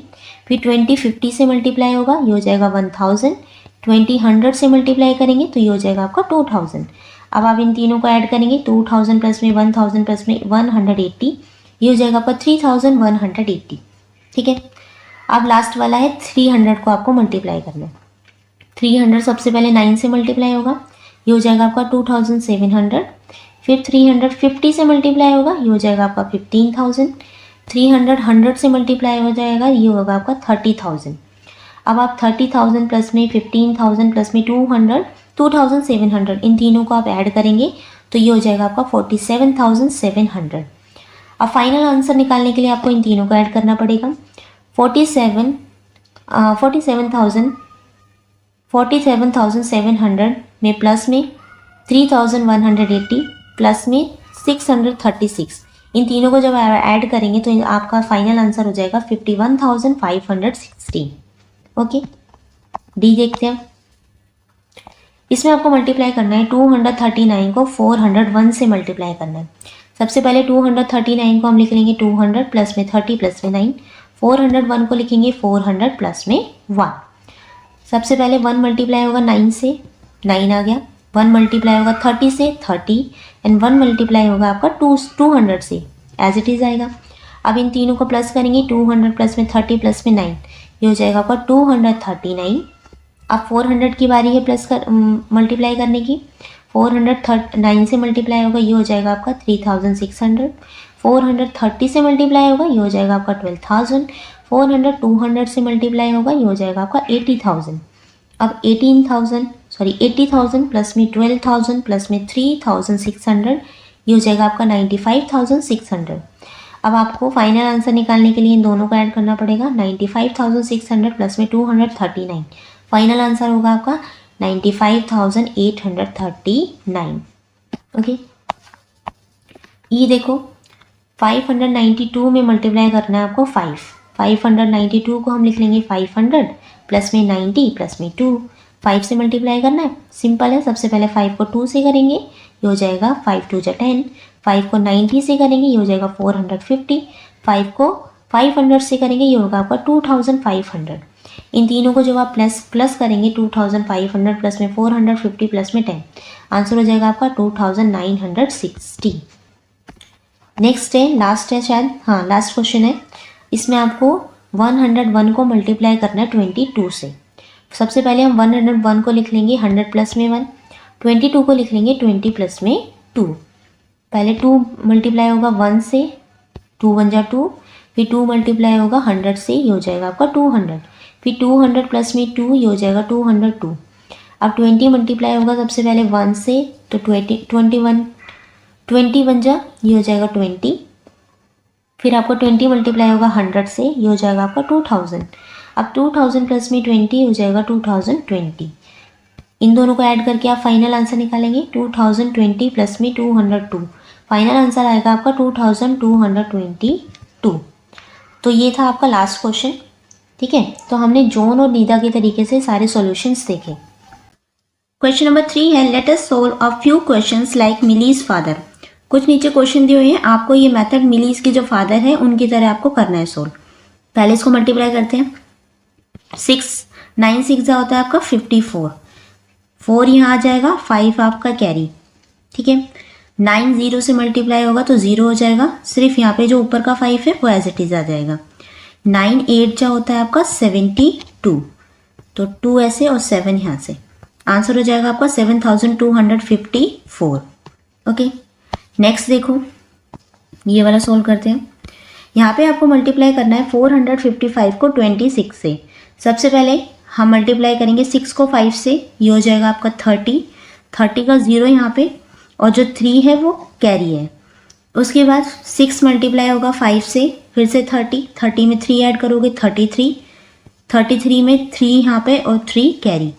फिर 20 50 से मल्टीप्लाई होगा, ये हो जाएगा 1000। 20 100 से मल्टीप्लाई करेंगे तो ये हो जाएगा आपका 2000। अब आप इन तीनों को ऐड करेंगे, 2000 प्लस में 1000 प्लस में 180, ये हो जाएगा आपका 3180। ठीक है, अब लास्ट वाला है 300 को आपको मल्टीप्लाई करना है। 300 सबसे पहले 9 से मल्टीप्लाई होगा, ये हो जाएगा आपका 2700। फिर 350 से मल्टीप्लाई होगा, ये हो जाएगा आपका 15000। 300 100 से मल्टीप्लाई हो जाएगा, ये होगा आपका 30000। अब आप 30000 प्लस में 15000 प्लस में 200 2700, इन तीनों को आप ऐड करेंगे तो ये हो जाएगा आपका 47,700। अब फाइनल आंसर निकालने के लिए आपको इन तीनों को ऐड करना पड़ेगा। 47,700 में प्लस में 3,180 प्लस में 636, इन तीनों को जब ऐड करेंगे तो आपका फाइनल आंसर हो जाएगा 51,560। ओके, डी देखते हैं। इसमें आपको मल्टीप्लाई करना है 239 को 401 से मल्टीप्लाई करना है। सबसे पहले 239 को हम लिख लेंगे 200 प्लस में 30 प्लस में 9, 401 को लिखेंगे 400 प्लस में 1। सबसे पहले 1 मल्टीप्लाई होगा 9 से, 9 आ गया। 1 मल्टीप्लाई होगा 30 से, 30, एंड 1 मल्टीप्लाई होगा आपका 200 से, एज इट इज़ आएगा। अब इन तीनों को प्लस करेंगे, 200 प्लस में 30 प्लस में 9, ये हो जाएगा आपका 239। अब 400 की बारी है प्लस कर मल्टीप्लाई करने की। 409 से मल्टीप्लाई होगा, ये हो जाएगा आपका 3600। 430 से मल्टीप्लाई होगा, ये हो जाएगा आपका 12,000। 400 200 से मल्टीप्लाई होगा, ये हो जाएगा आपका 80,000। अब 80,000 प्लस में 12,000 प्लस में 3,600, ये हो जाएगा आपका 95,600। अब आपको फाइनल आंसर निकालने के लिए इन दोनों को ऐड करना पड़ेगा। 95,600 प्लस में 239, फाइनल आंसर होगा आपका 95,839। ओके, ये देखो 592 में मल्टीप्लाई करना है आपको 592 को हम लिख लेंगे 500 प्लस में 90 प्लस में 2, 5 से मल्टीप्लाई करना है, सिंपल है। सबसे पहले 5 को 2 से करेंगे, ये हो जाएगा 5 2 जा 10। 5 को 90 से करेंगे, ये हो जाएगा 450। 5 को 500 से करेंगे, ये होगा आपका 2500। इन तीनों को जब आप प्लस करेंगे 2500 प्लस में 450 प्लस में 10, आंसर हो जाएगा आपका 2960। नेक्स्ट है, लास्ट है शायद, हाँ लास्ट क्वेश्चन है। इसमें आपको 101 को मल्टीप्लाई करना है 22 से। सबसे पहले हम 101 को लिख लेंगे 100 प्लस में 1, 22 को लिख लेंगे 20 प्लस में 2। पहले 2 मल्टीप्लाई होगा 1 से, 2 1 जा 2, फिर 2 मल्टीप्लाई होगा 100 से, ये हो जाएगा आपका 200। फिर 200 प्लस में 2, ये हो जाएगा 202। अब 20 मल्टीप्लाई होगा सबसे पहले 1 से, तो 20 बन जा, ये हो जाएगा 20। फिर आपको 20 मल्टीप्लाई होगा 100 से, ये हो जाएगा आपका 2000। अब 2000 प्लस में 20 हो जाएगा 2020। इन दोनों को ऐड करके आप फाइनल आंसर निकालेंगे। 2020 प्लस में 202, फाइनल आंसर आएगा आपका 2222। तो ये था आपका लास्ट क्वेश्चन। ठीक है, तो हमने जॉन और नीदा के तरीके से सारे सॉल्यूशंस देखे। क्वेश्चन नंबर 3 है, let us solve a few questions like मिलीज father. कुछ नीचे क्वेश्चन दिए हुए हैं, आपको ये मेथड मिलीज के जो फादर है उनकी तरह आपको करना है सोल्व। पहले इसको मल्टीप्लाई करते हैं। 9 6 होता है आपका 54, 4 यहाँ आ जाएगा, 5 आपका कैरी। ठीक है, 9 0 से मल्टीप्लाई होगा तो 0 हो जाएगा, सिर्फ यहाँ पे जो ऊपर का 5 है वो एज इट इज आ जाएगा। 9 8 जा होता है आपका 72, तो 2 ऐसे और 7 यहाँ से, आंसर हो जाएगा आपका 7254। ओके, नेक्स्ट देखो, ये वाला सोल्व करते हैं। यहाँ पे आपको मल्टीप्लाई करना है 455 को 26 से। सबसे पहले हम मल्टीप्लाई करेंगे 6 को 5 से, ये हो जाएगा आपका 30 का 0 यहाँ पे, और जो 3 है वो कैरी है। उसके बाद 6 मल्टीप्लाई होगा 5 से, फिर से 30 में 3 ऐड करोगे 33 में 3 यहाँ पे और 3 कैरी।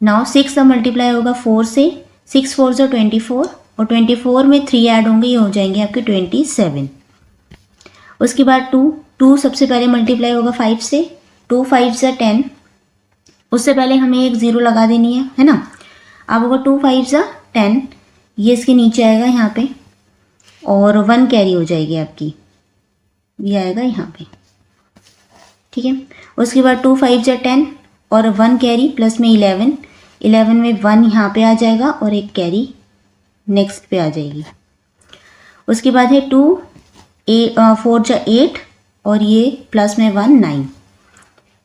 नाउ 6 अब मल्टीप्लाई होगा 4 से, 6 4 जो 24, और 24 में 3 ऐड होंगे, ये हो जाएंगे आपके 27। उसके बाद 2 सबसे पहले मल्टीप्लाई होगा 5 से, 2 5 जा 10, उससे पहले हमें एक 0 लगा देनी है ना। अब होगा 2 5 जा 10, ये इसके नीचे आएगा यहाँ पे, और 1 कैरी हो जाएगी आपकी, ये आएगा यहाँ पे। ठीक है, उसके बाद 2 5 जा 10 और 1 कैरी प्लस में 11 में 1 यहाँ पे आ जाएगा और एक कैरी नेक्स्ट पे आ जाएगी। उसके बाद है 2 4 जा 8 और ये प्लस में 1 9,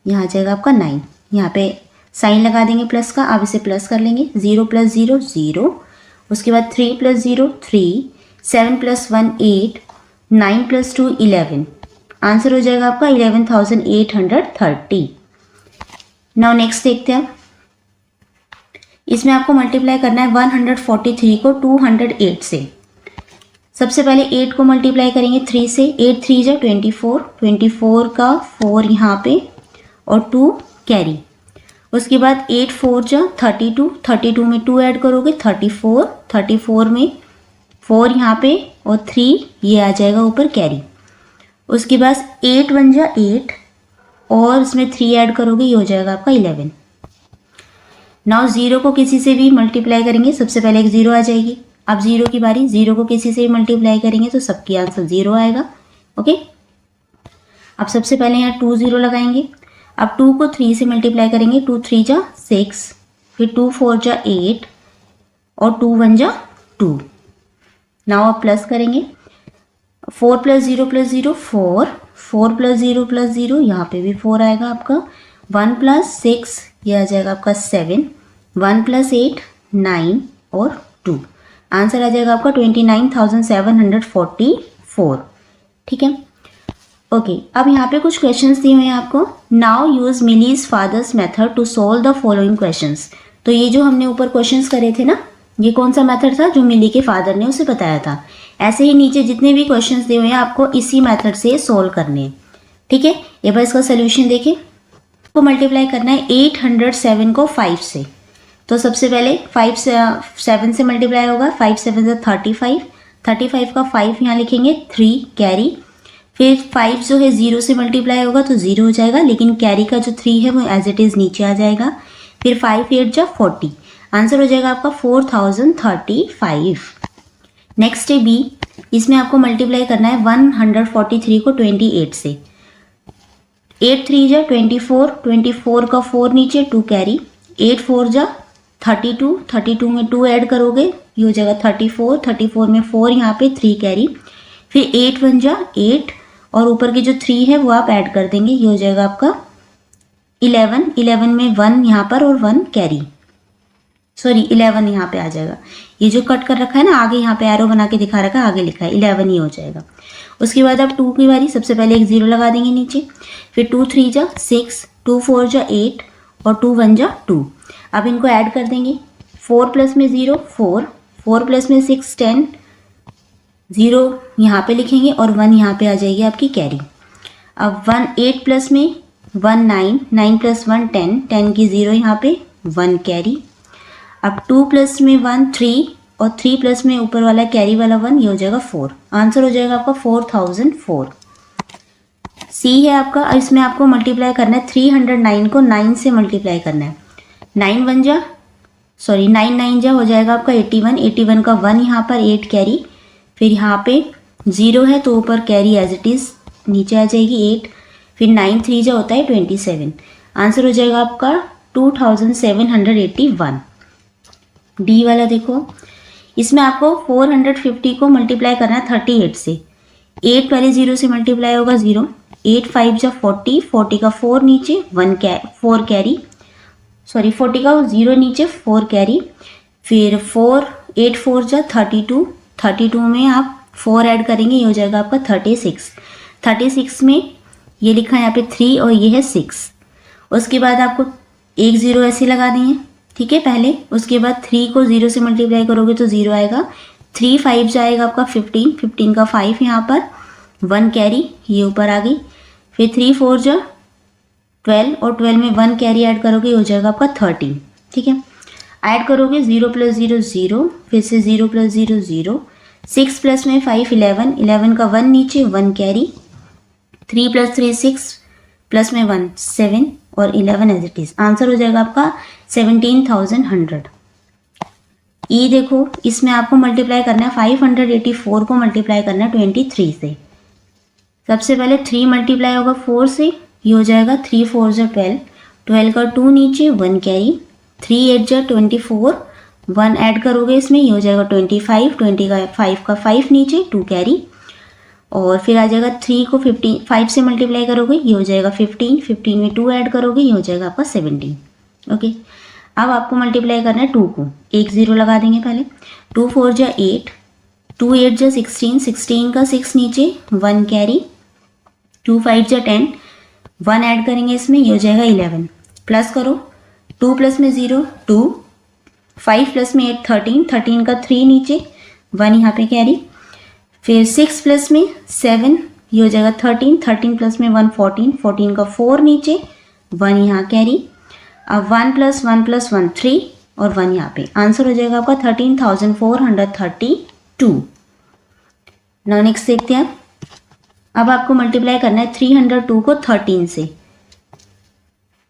यहाँ आ जाएगा आपका 9। यहाँ पे साइन लगा देंगे प्लस का, आप इसे प्लस कर लेंगे। 0 + 0 0, उसके बाद 3 + 0 3, 7 + 1 8, 9 + 2 11, आंसर हो जाएगा आपका 11,830। नाउ नेक्स्ट देखते हैं। इसमें आपको मल्टीप्लाई करना है 143 को 208 से। सबसे पहले 8 को मल्टीप्लाई करेंगे 3 से, 8 3 जा 24, 24 का 4 यहाँ पे और 2 कैरी। उसके बाद 8 4 जा 32, 32 में 2 ऐड करोगे 34, 34 में 4 यहाँ पे और 3 ये आ जाएगा ऊपर कैरी। उसके बाद 8 1 जा 8 और इसमें 3 ऐड करोगे, ये हो जाएगा आपका 11। नाउ 0 को किसी से भी मल्टीप्लाई करेंगे, सबसे पहले एक 0 आ जाएगी। अब 0 की बारी, 0 को किसी से भी मल्टीप्लाई करेंगे तो सबकी आंसर 0 आएगा। ओके, अब सबसे पहले यहाँ 2 0 लगाएंगे। अब 2 को 3 से मल्टीप्लाई करेंगे, 2 3 जा 6, फिर 2 4 जा 8 और 2 1 जा 2। नाउ अब प्लस करेंगे, 4 + 0 + 0 4, 4 + 0 + 0 यहाँ पे भी 4 आएगा आपका। 1 + 6 ये आ जाएगा आपका 7, 1 + 8 9 और 2। आंसर आ जाएगा आपका 29,744। ठीक है, ओके। अब यहाँ पे कुछ क्वेश्चंस दिए हुए हैं आपको। Now use Millie's father's method to solve the following questions. तो ये जो हमने ऊपर क्वेश्चंस करे थे ना, ये कौन सा मेथड था जो मिली के फादर ने उसे बताया था। ऐसे ही नीचे जितने भी क्वेश्चंस दिए हुए हैं आपको इसी मेथड से सोल्व करने हैं। ठीक है, एक बार इसका सोल्यूशन देखें। आपको मल्टीप्लाई करना है 807 को 5 से। तो सबसे पहले 5 से 7 से मल्टीप्लाई होगा, 5 7 से 35, 35 का 5 यहाँ लिखेंगे, 3 कैरी। फिर 5 जो है 0 से मल्टीप्लाई होगा तो 0 हो जाएगा, लेकिन कैरी का जो 3 है वो एज इट इज़ नीचे आ जाएगा। फिर 5 8 जा 40, आंसर हो जाएगा आपका 4035। नेक्स्ट है बी, इसमें आपको मल्टीप्लाई करना है 143 को 28 से। 8 3 जा 24, 24 का 4 नीचे 2 कैरी। 8 4 जा 32, 32 में 2 ऐड करोगे, ये हो जाएगा 34, 34 में 4 यहाँ पे 3 कैरी। फिर 8 1 जा 8 और ऊपर के जो 3 है वो आप ऐड कर देंगे, ये हो जाएगा आपका 11, 11 में 1 यहाँ पर और 1 कैरी, सॉरी 11 यहाँ पे आ जाएगा। ये जो कट कर रखा है ना आगे, यहाँ पे एरो बना के दिखा रखा है, आगे लिखा है 11 ही हो जाएगा। उसके बाद अब 2 की बारी, सबसे पहले एक 0 लगा देंगे नीचे। फिर 2 3 जा 6, 2 4 जा 8 और 2 1 जा 2। अब इनको ऐड कर देंगे, 4 + में 0 4, 4 + में 6 10, 0 यहाँ पे लिखेंगे और 1 यहाँ पे आ जाएगी आपकी कैरी। अब 1 8 + में 1 9, 9 + 1 10, 10 की 0 यहाँ पे 1 कैरी। अब 2 + में 1 3 और 3 + में ऊपर वाला कैरी वाला 1, ये हो जाएगा 4। आंसर हो जाएगा आपका 4004। सी है आपका, इसमें आपको मल्टीप्लाई करना है 309 को 9 से मल्टीप्लाई करना है। 9 1 जा 9 9 जा हो जाएगा आपका 81, 81 का 1 यहाँ पर 8 कैरी। फिर यहाँ पे 0 है तो ऊपर कैरी एज इट इज़ नीचे आ जाएगी 8। फिर 9 3 जा होता है 27। आंसर हो जाएगा आपका 2781। डी वाला देखो, इसमें आपको 450 को मल्टीप्लाई करना है 38 से। 8 पहले 0 से मल्टीप्लाई होगा 0, 8 5 जा 40, 40 का 4 नीचे 4 कैरी, सॉरी 40 का 0 नीचे 4 कैरी। फिर 8 4 जा 32, 32 में आप 4 ऐड करेंगे, ये हो जाएगा आपका 36। 36 में ये लिखा है यहाँ पे 3 और ये है 6। उसके बाद आपको एक 0 ऐसे लगा देंगे, ठीक है पहले। उसके बाद 3 को 0 से मल्टीप्लाई करोगे तो 0 आएगा। 3 5 जाएगा आपका 15, 15 का 5 यहाँ पर 1 कैरी, ये ऊपर आ गई। फिर 3 4 जा 12 और 12 में 1 कैरी ऐड करोगे, हो जाएगा आपका 13। ठीक है, ऐड करोगे 0 + 0 0, फिर से 0 + 0 0, 6 + में 5 11, 11 का 1 नीचे 1 कैरी। 3 + 3 6 प्लस में 1 7 और 11 एज इट इज। आंसर हो जाएगा आपका 17,100। ई देखो, इसमें आपको मल्टीप्लाई करना है 584 को मल्टीप्लाई करना है 23 से। सबसे पहले 3 मल्टीप्लाई होगा 4 से, ये हो जाएगा 3 4 जा 12, 12 का 2 नीचे 1 कैरी। 3 8 जा 24, 1 ऐड करोगे इसमें, ये हो जाएगा 25, 20 का 5 का 5 नीचे 2 कैरी। और फिर आ जाएगा 3 को 5 से मल्टीप्लाई करोगे, ये हो जाएगा 15, 15 में 2 ऐड करोगे, ये हो जाएगा आपका 17। ओके, अब आपको मल्टीप्लाई करना है 2 को, एक 0 लगा देंगे पहले। 2 4 जा 8, 2 8 जा 16, 16 का 6 नीचे 1 कैरी। 2 5 जा 10, 1 ऐड करेंगे इसमें, ये हो जाएगा 11। प्लस करो, 2 + में 0 2, 5 प्लस में 8 13, 13 का 3 नीचे, 1 यहाँ पे कैरी। फिर 6 प्लस में 7, ये हो जाएगा 13, 13 प्लस में 1 14, 14 का 4 नीचे, 1 यहाँ कैरी। अब 1 प्लस 1 प्लस 1 3 और 1 यहाँ पे, आंसर हो जाएगा आपका 13,432। नाउ नेक्स्ट देखते हैं। अब आपको मल्टीप्लाई करना है 302 को 13 से।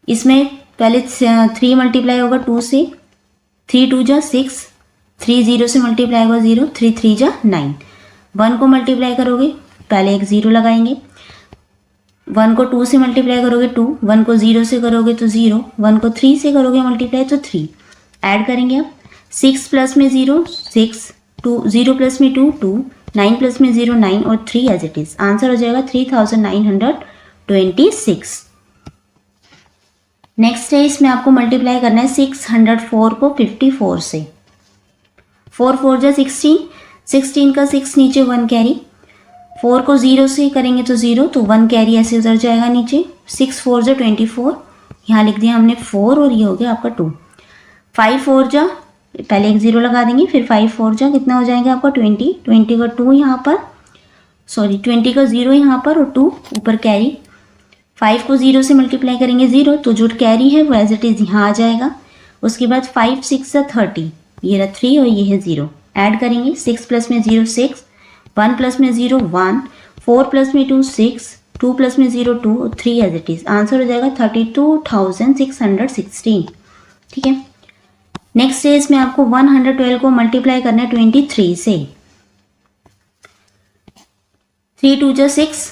इसमें पहले 3 मल्टीप्लाई होगा 2 से, 3 2 जा 6, 3 0 से मल्टीप्लाई होगा 0, 3 3 जा 9। 1 को मल्टीप्लाई करोगे, पहले एक 0 लगाएंगे। 1 को 2 से मल्टीप्लाई करोगे 2, 1 को 0 से करोगे तो 0, 1 को 3 से करोगे मल्टीप्लाई तो 3। ऐड करेंगे अब, 6 प्लस में 0 6, 2 0 प्लस में 2 2, 9 प्लस में 0 9 और 3 एज इट इज। आंसर हो जाएगा 3926। नेक्स्ट है, इसमें आपको मल्टीप्लाई करना है 604 को 54 से। 4 4 जा 16, 16 का 6 नीचे 1 कैरी। 4 को 0 से करेंगे तो 0, तो 1 कैरी ऐसे उधर जाएगा नीचे। 6 4 जा 24, यहाँ लिख दिया हमने 4 और ये हो गया आपका 2। 5 4 जा, पहले एक 0 लगा देंगे, फिर 5 4 जा कितना हो जाएगा आपका 20, 20 का 2 यहाँ पर, सॉरी 20 का 0 यहाँ पर और 2 ऊपर कैरी। 5 को 0 से मल्टीप्लाई करेंगे 0, तो जो कैरी है वो एज इट इज़ यहाँ आ जाएगा। उसके बाद 5 6 जा 30, ये रहा 3 और ये है 0। ऐड करेंगे, 6 प्लस में 0 6, 1 प्लस में 0 1, 4 प्लस में 2 6, 2 प्लस में 0 2 और 3 एज इट इज़। आंसर हो जाएगा 32,616। ठीक है। नेक्स्ट है, इसमें आपको 112 को मल्टीप्लाई करना है 23 से। 3 2 जा 6,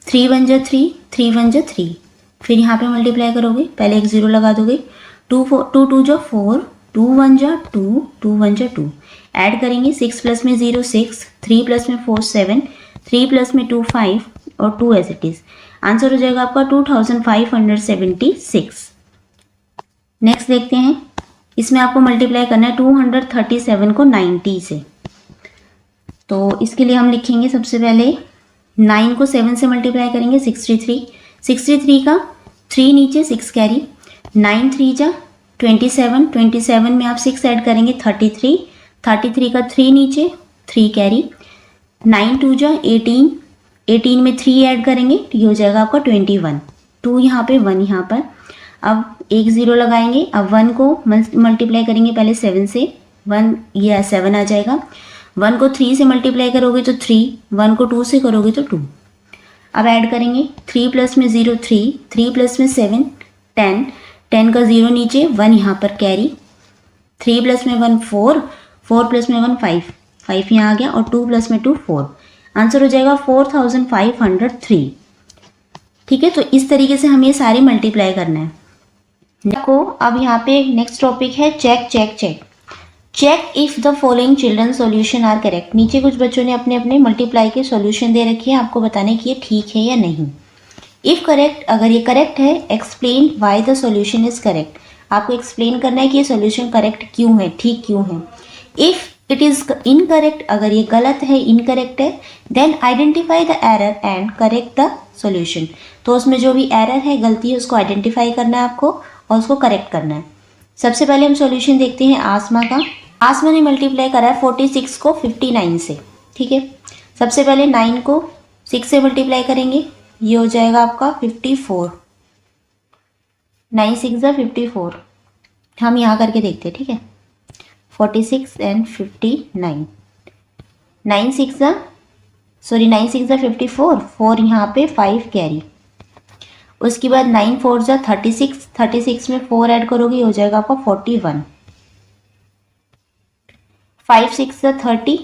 3 1 जा 3, 3 1 जा 3। फिर यहाँ पे मल्टीप्लाई करोगे, पहले एक 0 लगा दोगे। 2 2 जा 4, 2 1 जा 2, 2 1 जा 2। ऐड करेंगे, 6 प्लस में 0 6, 3 प्लस में 4 7, 3 प्लस में 2 5 और 2 एज इट इज़। आंसर हो जाएगा आपका 2576। नेक्स्ट देखते हैं, इसमें आपको मल्टीप्लाई करना है 237 को 90 से। तो इसके लिए हम लिखेंगे सबसे पहले 9 को 7 से मल्टीप्लाई करेंगे 63, 63 का 3 नीचे 6 कैरी। 9 3 जा 27, 27 में आप 6 ऐड करेंगे 33, 33 का 3 नीचे 3 कैरी। 9 2 जा 18, 18 में 3 ऐड करेंगे तो ये हो जाएगा आपका 21, 2 यहाँ पे 1 यहाँ पर। अब एक 0 लगाएंगे। अब 1 को मल्टीप्लाई करेंगे पहले 7 से, 1 ये 7 आ जाएगा। 1 को 3 से मल्टीप्लाई करोगे तो 3, 1 को 2 से करोगे तो 2। अब ऐड करेंगे, 3 प्लस में 0 3, 3 प्लस में 7 10, 10 का 0 नीचे 1 यहाँ पर कैरी। 3 प्लस में 1 4, 4 प्लस में 1 5, 5 यहाँ आ गया और 2 प्लस में 2 4। आंसर हो जाएगा 4503। ठीक है। तो इस तरीके से हमें सारे मल्टीप्लाई करना है। को अब यहाँ पे नेक्स्ट टॉपिक है check check check. Check if the following children solution are correct. नीचे कुछ बच्चों ने अपने अपने मल्टीप्लाई के सॉल्यूशन दे रखे हैं, आपको बताने कि ये ठीक है या नहीं। इफ़ करेक्ट, अगर ये करेक्ट है, explain why the solution is correct. आपको एक्सप्लेन करना है कि ये सॉल्यूशन करेक्ट क्यों है, ठीक क्यों है। इफ़ इट इज़ इनकरेक्ट, अगर ये गलत है, इनकरेक्ट है, then identify the error and correct the solution. तो उसमें जो भी एरर है, गलती है, उसको आइडेंटिफाई करना है आपको और उसको करेक्ट करना है। सबसे पहले हम सॉल्यूशन देखते हैं आसमा का। आसमा ने मल्टीप्लाई करा है 46 को 59 से। ठीक है। सबसे पहले 9 को 6 से मल्टीप्लाई करेंगे, ये हो जाएगा आपका 54। 9 6 जा 54। हम यहाँ करके देखते हैं। ठीक है। 46 एंड 59, 9 6 जा 54, 4 यहाँ पे 5 कैरी। उसके बाद 9 4 जा 36, 36 में 4 ऐड करोगे, हो जाएगा आपका 41। 5 6 जा 30,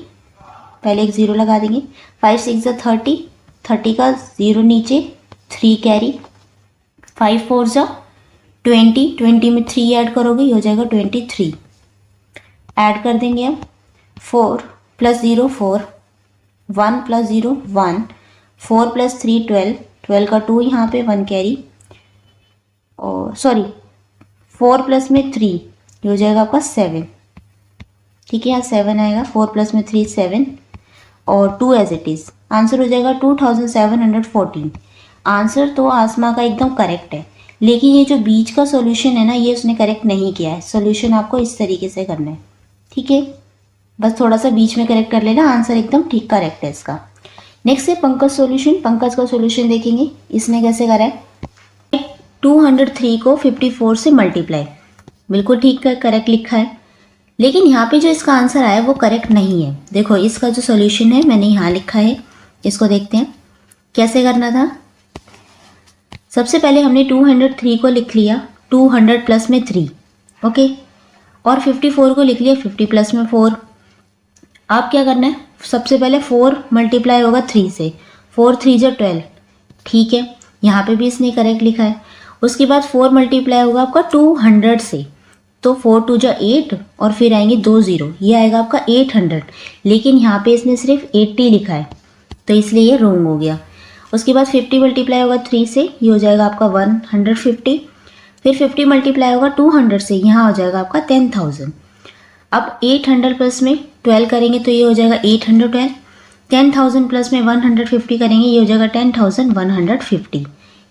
पहले एक 0 लगा देंगे। 5 6 जा 30, 30 का 0 नीचे 3 कैरी। 5 4 जा 20, 20 में 3 ऐड करोगे, हो जाएगा 23। ऐड कर देंगे अब 4 प्लस 0 4, 1 प्लस 0 1, 4 प्लस 3 12, 12 का 2 यहाँ पे 1 कैरी और 4 प्लस में 3, ये हो जाएगा आपका 7। ठीक है, यहाँ 7 आएगा। 4 प्लस में 3 7 और 2 एज इट इज़। आंसर हो जाएगा 2714। आंसर तो आसमा का एकदम करेक्ट है, लेकिन ये जो बीच का सॉल्यूशन है ना, ये उसने करेक्ट नहीं किया है। सॉल्यूशन आपको इस तरीके से करना है, ठीक है। बस थोड़ा सा बीच में करेक्ट कर लेना, आंसर एकदम ठीक करेक्ट है इसका। नेक्स्ट है पंकज सॉल्यूशन। पंकज का सॉल्यूशन देखेंगे, इसने कैसे करा है। 203 को 54 से मल्टीप्लाई, बिल्कुल ठीक है, करेक्ट लिखा है। लेकिन यहाँ पे जो इसका आंसर आया वो करेक्ट नहीं है। देखो इसका जो सॉल्यूशन है मैंने यहाँ लिखा है, इसको देखते हैं कैसे करना था। सबसे पहले हमने 203 को लिख लिया 200 प्लस में 3, ओके, और 54 को लिख लिया 50 प्लस में 4। अब क्या करना है, सबसे पहले 4 मल्टीप्लाई होगा 3 से, 4 3 जो 12, ठीक है, यहाँ पे भी इसने करेक्ट लिखा है। उसके बाद 4 मल्टीप्लाई होगा आपका 200 से, तो 4 2 जो 8 और फिर आएंगे 2 0, ये आएगा आपका 800। लेकिन यहाँ पे इसने सिर्फ 80 लिखा है, तो इसलिए ये रॉन्ग हो गया। उसके बाद 50 मल्टीप्लाई होगा 3 से, ये हो जाएगा आपका 150। फिर 50 मल्टीप्लाई होगा 200 से, यहाँ हो जाएगा आपका 10,000। अब 800 प्लस में 12 करेंगे तो ये हो जाएगा 812। 10,000 प्लस में 150 करेंगे, ये हो जाएगा 10,150।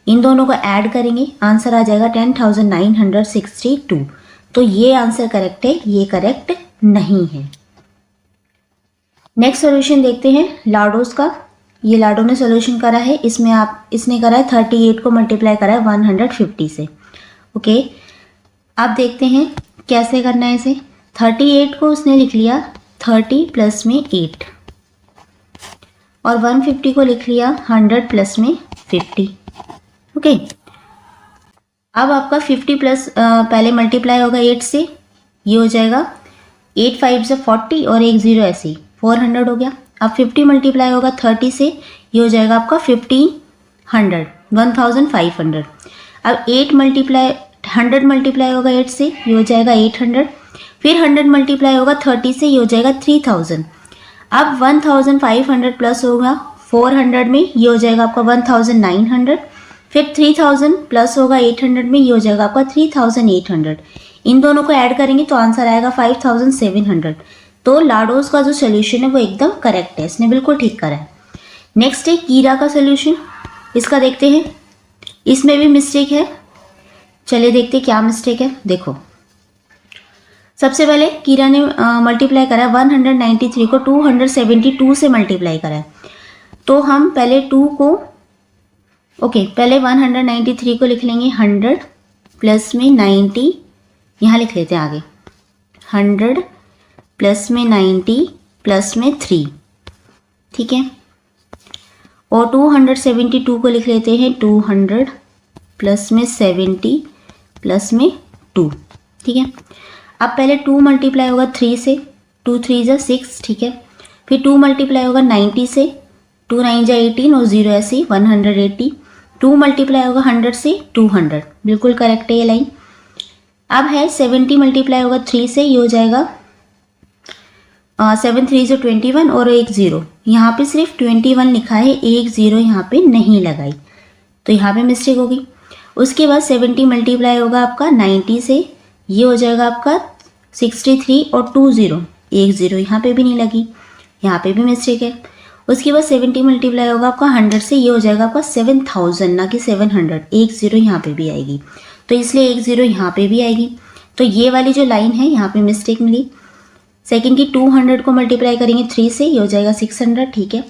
इन दोनों को ऐड करेंगे, आंसर आ जाएगा 10,962। तो ये आंसर करेक्ट है, ये करेक्ट नहीं है। नेक्स्ट सॉल्यूशन देखते हैं लाडोस का। ये लाडो ने सॉल्यूशन करा है, इसने करा है 38 को मल्टीप्लाई करा है 150 से, ओके। अब देखते हैं कैसे करना है इसे। 38 को उसने लिख लिया 30 प्लस में 8 और 150 को लिख लिया 100 प्लस में 50, ओके। अब आपका 50 प्लस पहले मल्टीप्लाई होगा 8 से, ये हो जाएगा 8 5 से 40 और 1 0 ऐसे 400 हो गया। अब 50 मल्टीप्लाई होगा 30 से, ये हो जाएगा आपका 1500 1500। अब 100 मल्टीप्लाई होगा 8 से, ये हो जाएगा 800। फिर 100 मल्टीप्लाई होगा 30 से, ये हो जाएगा 3000। अब 1500 प्लस होगा 400 में, ये हो जाएगा आपका 1900। फिर 3000 प्लस होगा 800 में, ये हो जाएगा आपका 3800। इन दोनों को ऐड करेंगे तो आंसर आएगा 5700। तो लाडोस का जो सोल्यूशन है वो एकदम करेक्ट है, इसने बिल्कुल ठीक करा है। नेक्स्ट है कीरा का सोल्यूशन, इसका देखते हैं। इसमें भी मिस्टेक है, चलिए देखते हैं क्या मिस्टेक है। देखो सबसे पहले कीरा ने मल्टीप्लाई करा 193 को 272 से मल्टीप्लाई करा है। तो हम पहले 2 को पहले 193 को लिख लेंगे 100 प्लस में 90, यहाँ लिख लेते हैं आगे 100 प्लस में 90 प्लस में 3, ठीक है। और 272 को लिख लेते हैं 200 प्लस में 70 प्लस में 2, ठीक है। अब पहले 2 मल्टीप्लाई होगा 3 से, 2 3 जा 6, ठीक है। फिर 2 मल्टीप्लाई होगा 90 से, 2 9 जा 18 और 0 ऐसे 180। 2 मल्टीप्लाई होगा 100 से, 200, बिल्कुल करेक्ट है ये लाइन। अब है 70 मल्टीप्लाई होगा 3 से, ये हो जाएगा 7 3 से 21 और 1 0, यहाँ पे सिर्फ 21 लिखा है, 1 0 यहाँ पे नहीं लगाई, तो यहाँ पे मिस्टेक होगी। उसके बाद 70 मल्टीप्लाई होगा आपका 90 से, ये हो जाएगा आपका 63 और 2 0, 1 0 यहाँ पे भी नहीं लगी, यहाँ पे भी मिस्टेक है। उसके बाद 70 मल्टीप्लाई होगा आपका 100 से, ये हो जाएगा आपका 7000 ना कि 700, 1 0 यहाँ पे भी आएगी, तो इसलिए 1 0 यहाँ पे भी आएगी। तो ये वाली जो लाइन है यहाँ पे मिस्टेक मिली। सेकंड की 200 को मल्टीप्लाई करेंगे 3 से, ये हो जाएगा 600, ठीक है।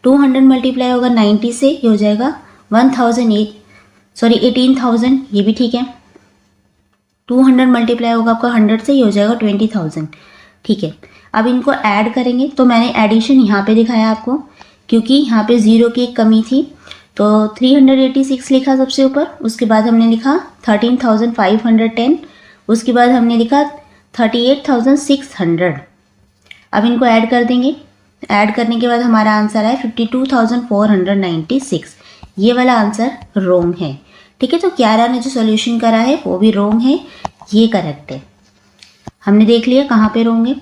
200 मल्टीप्लाई होगा 90 से, ये हो जाएगा 18,000, ये भी ठीक है। 200 मल्टीप्लाई होगा आपका 100 से, ये हो जाएगा 20,000, ठीक है। अब इनको ऐड करेंगे, तो मैंने एडिशन यहाँ पे दिखाया आपको क्योंकि यहाँ पे 0 की एक कमी थी, तो 386 लिखा सबसे ऊपर। उसके बाद हमने लिखा 13,510, उसके बाद हमने लिखा 38,600। अब इनको ऐड कर देंगे, ऐड करने के बाद हमारा आंसर है 52,496। ये वाला आंसर रोंग है, ठीक है। तो क्यारा ने जो सॉल्यूशन करा है वो भी रोंग है, ये करेक्ट है। हमने देख लिया कहाँ पे रोंग है।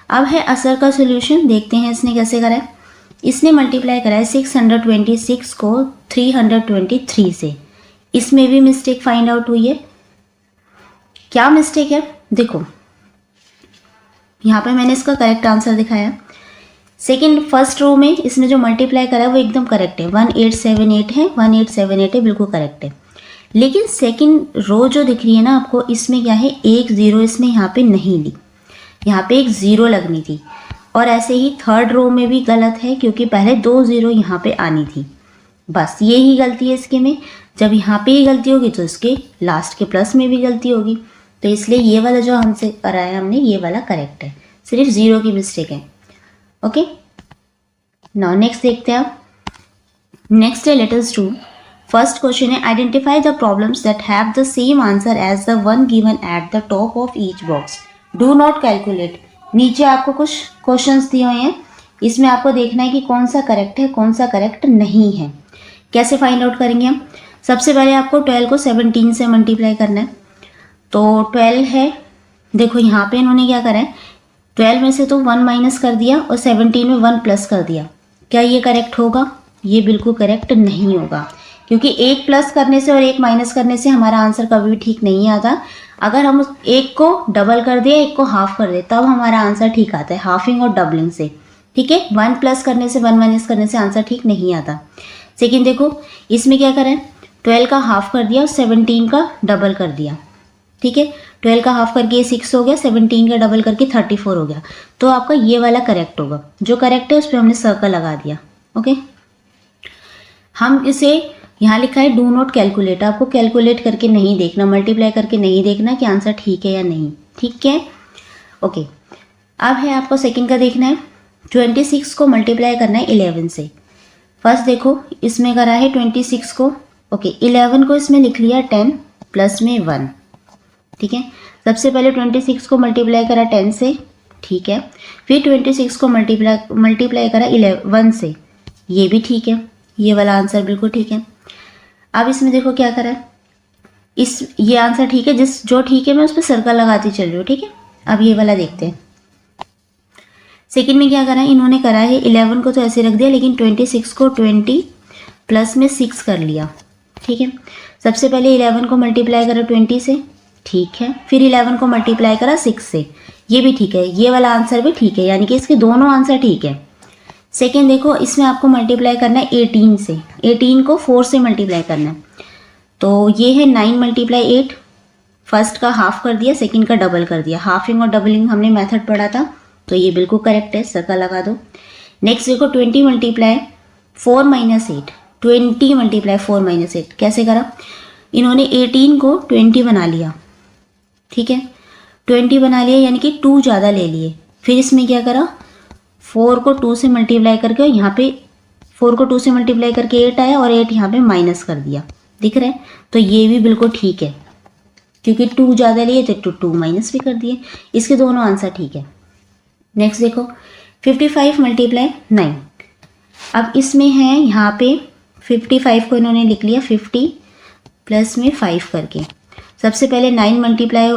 अब है असर का सॉल्यूशन, देखते हैं इसने कैसे करा है। इसने मल्टीप्लाई करा है 626 को 323 से, इसमें भी मिस्टेक फाइंड आउट हुई है। क्या मिस्टेक है देखो, यहाँ पे मैंने इसका करेक्ट आंसर दिखाया। फर्स्ट रो में इसने जो मल्टीप्लाई करा है वो एकदम करेक्ट है, 1878 है, 1878 है, बिल्कुल करेक्ट है। लेकिन सेकंड रो जो दिख रही है ना आपको, इसमें क्या है, एक ज़ीरो इसने यहाँ पे नहीं ली, यहाँ पे एक ज़ीरो लगनी थी। और ऐसे ही थर्ड रो में भी गलत है क्योंकि पहले 2 ज़ीरो यहाँ पे आनी थी। बस ये ही गलती है इसके में। जब यहाँ पे ही गलती होगी तो इसके लास्ट के प्लस में भी गलती होगी। तो इसलिए ये वाला जो हमसे कराया हमने, ये वाला करेक्ट है, सिर्फ ज़ीरो की मिस्टेक है। ओके, नाउ नेक्स्ट देखते हैं आप। नेक्स्ट है let us do. First question है identify the problems that have the same answer as the one given at the top of each box, do not calculate. नीचे आपको कुछ क्वेश्चंस दिए हुए हैं, इसमें आपको देखना है कि कौन सा करेक्ट है कौन सा करेक्ट नहीं है। कैसे फाइंड आउट करेंगे हम? सबसे पहले आपको 12 को 17 से मल्टीप्लाई करना है। तो 12 है, देखो यहाँ पे इन्होंने क्या करा है, 12 में से तो 1 माइनस कर दिया और 17 में 1 प्लस कर दिया। क्या ये करेक्ट होगा? ये बिल्कुल करेक्ट नहीं होगा, क्योंकि एक प्लस करने से और एक माइनस करने से हमारा आंसर कभी भी ठीक नहीं आता। अगर हम उस एक को डबल कर दें, एक को हाफ कर दें, तब हमारा आंसर ठीक आता है, हाफिंग और डबलिंग से। ठीक है, 1 प्लस करने से 1 माइनस करने से आंसर ठीक नहीं आता। सेकेंड देखो, इसमें क्या करें, 12 का हाफ कर दिया और 17 का डबल कर दिया। ठीक है, 12 का हाफ करके 6 हो गया, 17 का डबल करके 34 हो गया। तो आपका ये वाला करेक्ट होगा। जो करेक्ट है उस पर हमने सर्कल लगा दिया। ओके, हम इसे यहाँ लिखा है डू नॉट कैलकुलेट। आपको कैलकुलेट करके नहीं देखना, मल्टीप्लाई करके नहीं देखना कि आंसर ठीक है या नहीं। ठीक है, ओके। अब है आपको सेकंड का देखना है। 26 को मल्टीप्लाई करना है 11 से। फर्स्ट देखो, इसमें करा है 26 को, ओके, 11 को इसमें लिख लिया 10 प्लस में 1। ठीक है, सबसे पहले 26 को मल्टीप्लाई करा 10 से, ठीक है, फिर 26 को मल्टीप्लाई करा 1 से, ये भी ठीक है, ये वाला आंसर बिल्कुल ठीक है। अब इसमें देखो क्या करा है, ये आंसर ठीक है, जो ठीक है मैं उस पर सर्कल लगाती चल रही हूँ। ठीक है, अब ये वाला देखते हैं। सेकंड में क्या करा है, इन्होंने करा है 11 को तो ऐसे रख दिया, लेकिन 26 को 20 प्लस में 6 कर लिया। ठीक है, सबसे पहले 11 को मल्टीप्लाई करा 20 से, ठीक है, फिर 11 को मल्टीप्लाई करा 6 से, ये भी ठीक है, ये वाला आंसर भी ठीक है, यानी कि इसके दोनों आंसर ठीक है। सेकेंड देखो, इसमें आपको मल्टीप्लाई करना है 18 से, 18 को 4 से मल्टीप्लाई करना है। तो ये है 9 मल्टीप्लाई 8, फर्स्ट का हाफ कर दिया, सेकंड का डबल कर दिया। हाफिंग और डबलिंग हमने मेथड पढ़ा था, तो ये बिल्कुल करेक्ट है, सर्कल लगा दो। नेक्स्ट देखो 20 मल्टीप्लाई 4 माइनस 8, 20 मल्टीप्लाई 4 माइनस 8 कैसे करा, इन्होंने 18 को 20 बना लिया। ठीक है, 20 बना लिया यानी कि 2 ज़्यादा ले लिए। फिर इसमें क्या करा, 4 को 2 से मल्टीप्लाई करके, यहाँ पे 4 को 2 से मल्टीप्लाई करके 8 आया और 8 यहाँ पे माइनस कर दिया, दिख रहा है। तो ये भी बिल्कुल ठीक है, क्योंकि 2 ज़्यादा लिए तो 2 माइनस भी कर दिए, इसके दोनों आंसर ठीक है। नेक्स्ट देखो 55 मल्टीप्लाई 9, अब इसमें है यहाँ पे 55 को इन्होंने लिख लिया 50 प्लस में 5 करके। सबसे पहले 9 मल्टीप्लाई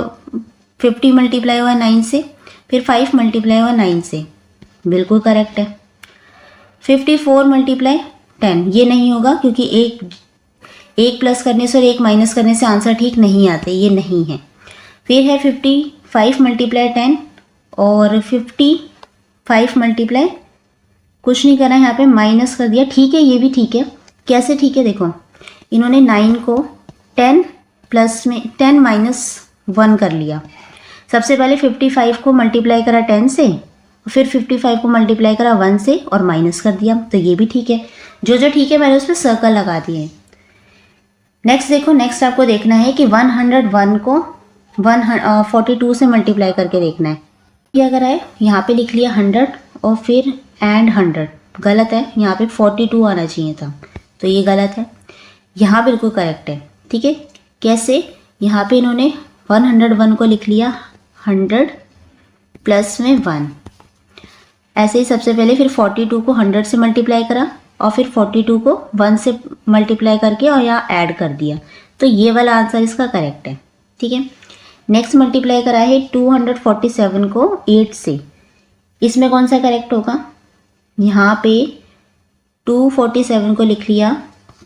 50 मल्टीप्लाई हुआ 9 से, फिर 5 मल्टीप्लाई हुआ 9 से, बिल्कुल करेक्ट है। 54 मल्टीप्लाई 10, ये नहीं होगा क्योंकि एक प्लस करने से और एक माइनस करने से आंसर ठीक नहीं आते, ये नहीं है। फिर है 55 मल्टीप्लाई 10 और 55 मल्टीप्लाई कुछ नहीं करना, यहाँ पे माइनस कर दिया, ठीक है, ये भी ठीक है। कैसे ठीक है, देखो इन्होंने 9 को 10 प्लस में 10 माइनस 1 कर लिया। सबसे पहले 55 को मल्टीप्लाई करा 10 से, फिर 55 को मल्टीप्लाई करा 1 से और माइनस कर दिया, तो ये भी ठीक है। जो ठीक है मैंने उस पर सर्कल लगा दिए। नेक्स्ट देखो, नेक्स्ट आपको देखना है कि 101 को 142 से मल्टीप्लाई करके देखना है। क्या करा है, यहाँ पे लिख लिया 100 और फिर एंड 100, गलत है, यहाँ पे 42 आना चाहिए था, तो ये गलत है। यहाँ बिल्कुल करेक्ट है। ठीक है, कैसे, यहाँ पे इन्होंने 101 को लिख लिया 100 प्लस में 1, ऐसे ही सबसे पहले फिर 42 को 100 से मल्टीप्लाई करा और फिर 42 को 1 से मल्टीप्लाई करके और यहाँ ऐड कर दिया, तो ये वाला आंसर इसका करेक्ट है। ठीक है, नेक्स्ट मल्टीप्लाई करा है 247 को 8 से, इसमें कौन सा करेक्ट होगा, यहाँ पे 247 को लिख लिया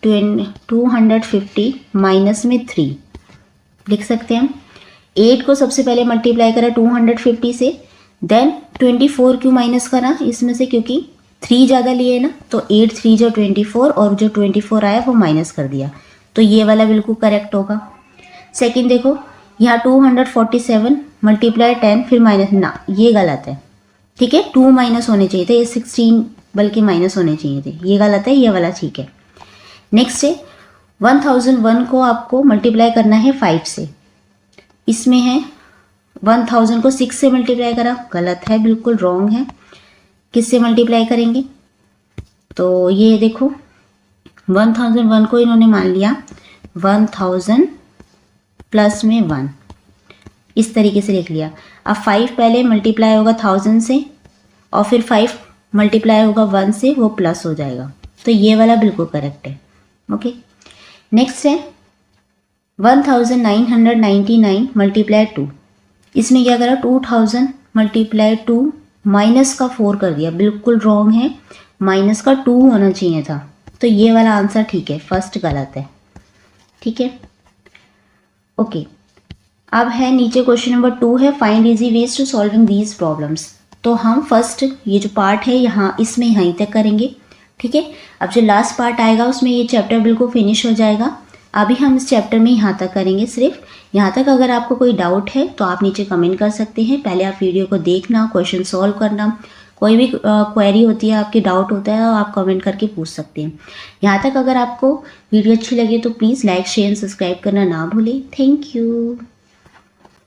250 माइनस में 3 लिख सकते हैं हम। 8 को सबसे पहले मल्टीप्लाई करा 250 से, देन 24 क्यों माइनस करा इसमें से, क्योंकि 3 ज़्यादा लिए ना, तो 8 3 जो 24 और जो 24 आया वो माइनस कर दिया, तो ये वाला बिल्कुल करेक्ट होगा। सेकंड देखो, यहाँ 247 मल्टीप्लाई 10 फिर माइनस, ना ये गलत है, ठीक है, 2 माइनस होने चाहिए थे, ये 16 बल्कि माइनस होने चाहिए थे, ये गलत है, ये वाला ठीक है। नेक्स्ट है 1001 को आपको मल्टीप्लाई करना है 5 से, इसमें है 1000 को 6 से मल्टीप्लाई करा, गलत है, बिल्कुल रॉन्ग है। किससे मल्टीप्लाई करेंगे, तो ये देखो 1001 को इन्होंने मान लिया 1000 प्लस में 1, इस तरीके से लिख लिया। अब 5 पहले मल्टीप्लाई होगा 1000 से और फिर 5 मल्टीप्लाई होगा 1 से, वो प्लस हो जाएगा, तो ये वाला बिल्कुल करेक्ट है। ओके, नेक्स्ट है 1999 मल्टीप्लाई 2, इसमें क्या करा 2000 मल्टीप्लाई 2 माइनस का 4 कर दिया, बिल्कुल रॉन्ग है, माइनस का 2 होना चाहिए था, तो ये वाला आंसर ठीक है, फर्स्ट गलत है, ठीक है। ओके, अब है नीचे क्वेश्चन नंबर 2 है find easy ways to solving these problems. तो हम फर्स्ट ये जो पार्ट है यहाँ इसमें यहीं तक करेंगे, ठीक है। अब जो लास्ट पार्ट आएगा उसमें ये चैप्टर बिल्कुल फिनिश हो जाएगा। अभी हम इस चैप्टर में यहाँ तक करेंगे, सिर्फ यहाँ तक। अगर आपको कोई डाउट है तो आप नीचे कमेंट कर सकते हैं, पहले आप वीडियो को देखना, क्वेश्चन सॉल्व करना, कोई भी क्वेरी होती है, आपकी डाउट होता है, आप कमेंट करके पूछ सकते हैं। यहाँ तक अगर आपको वीडियो अच्छी लगे तो प्लीज़ लाइक शेयर सब्सक्राइब करना ना भूलें। Thank you.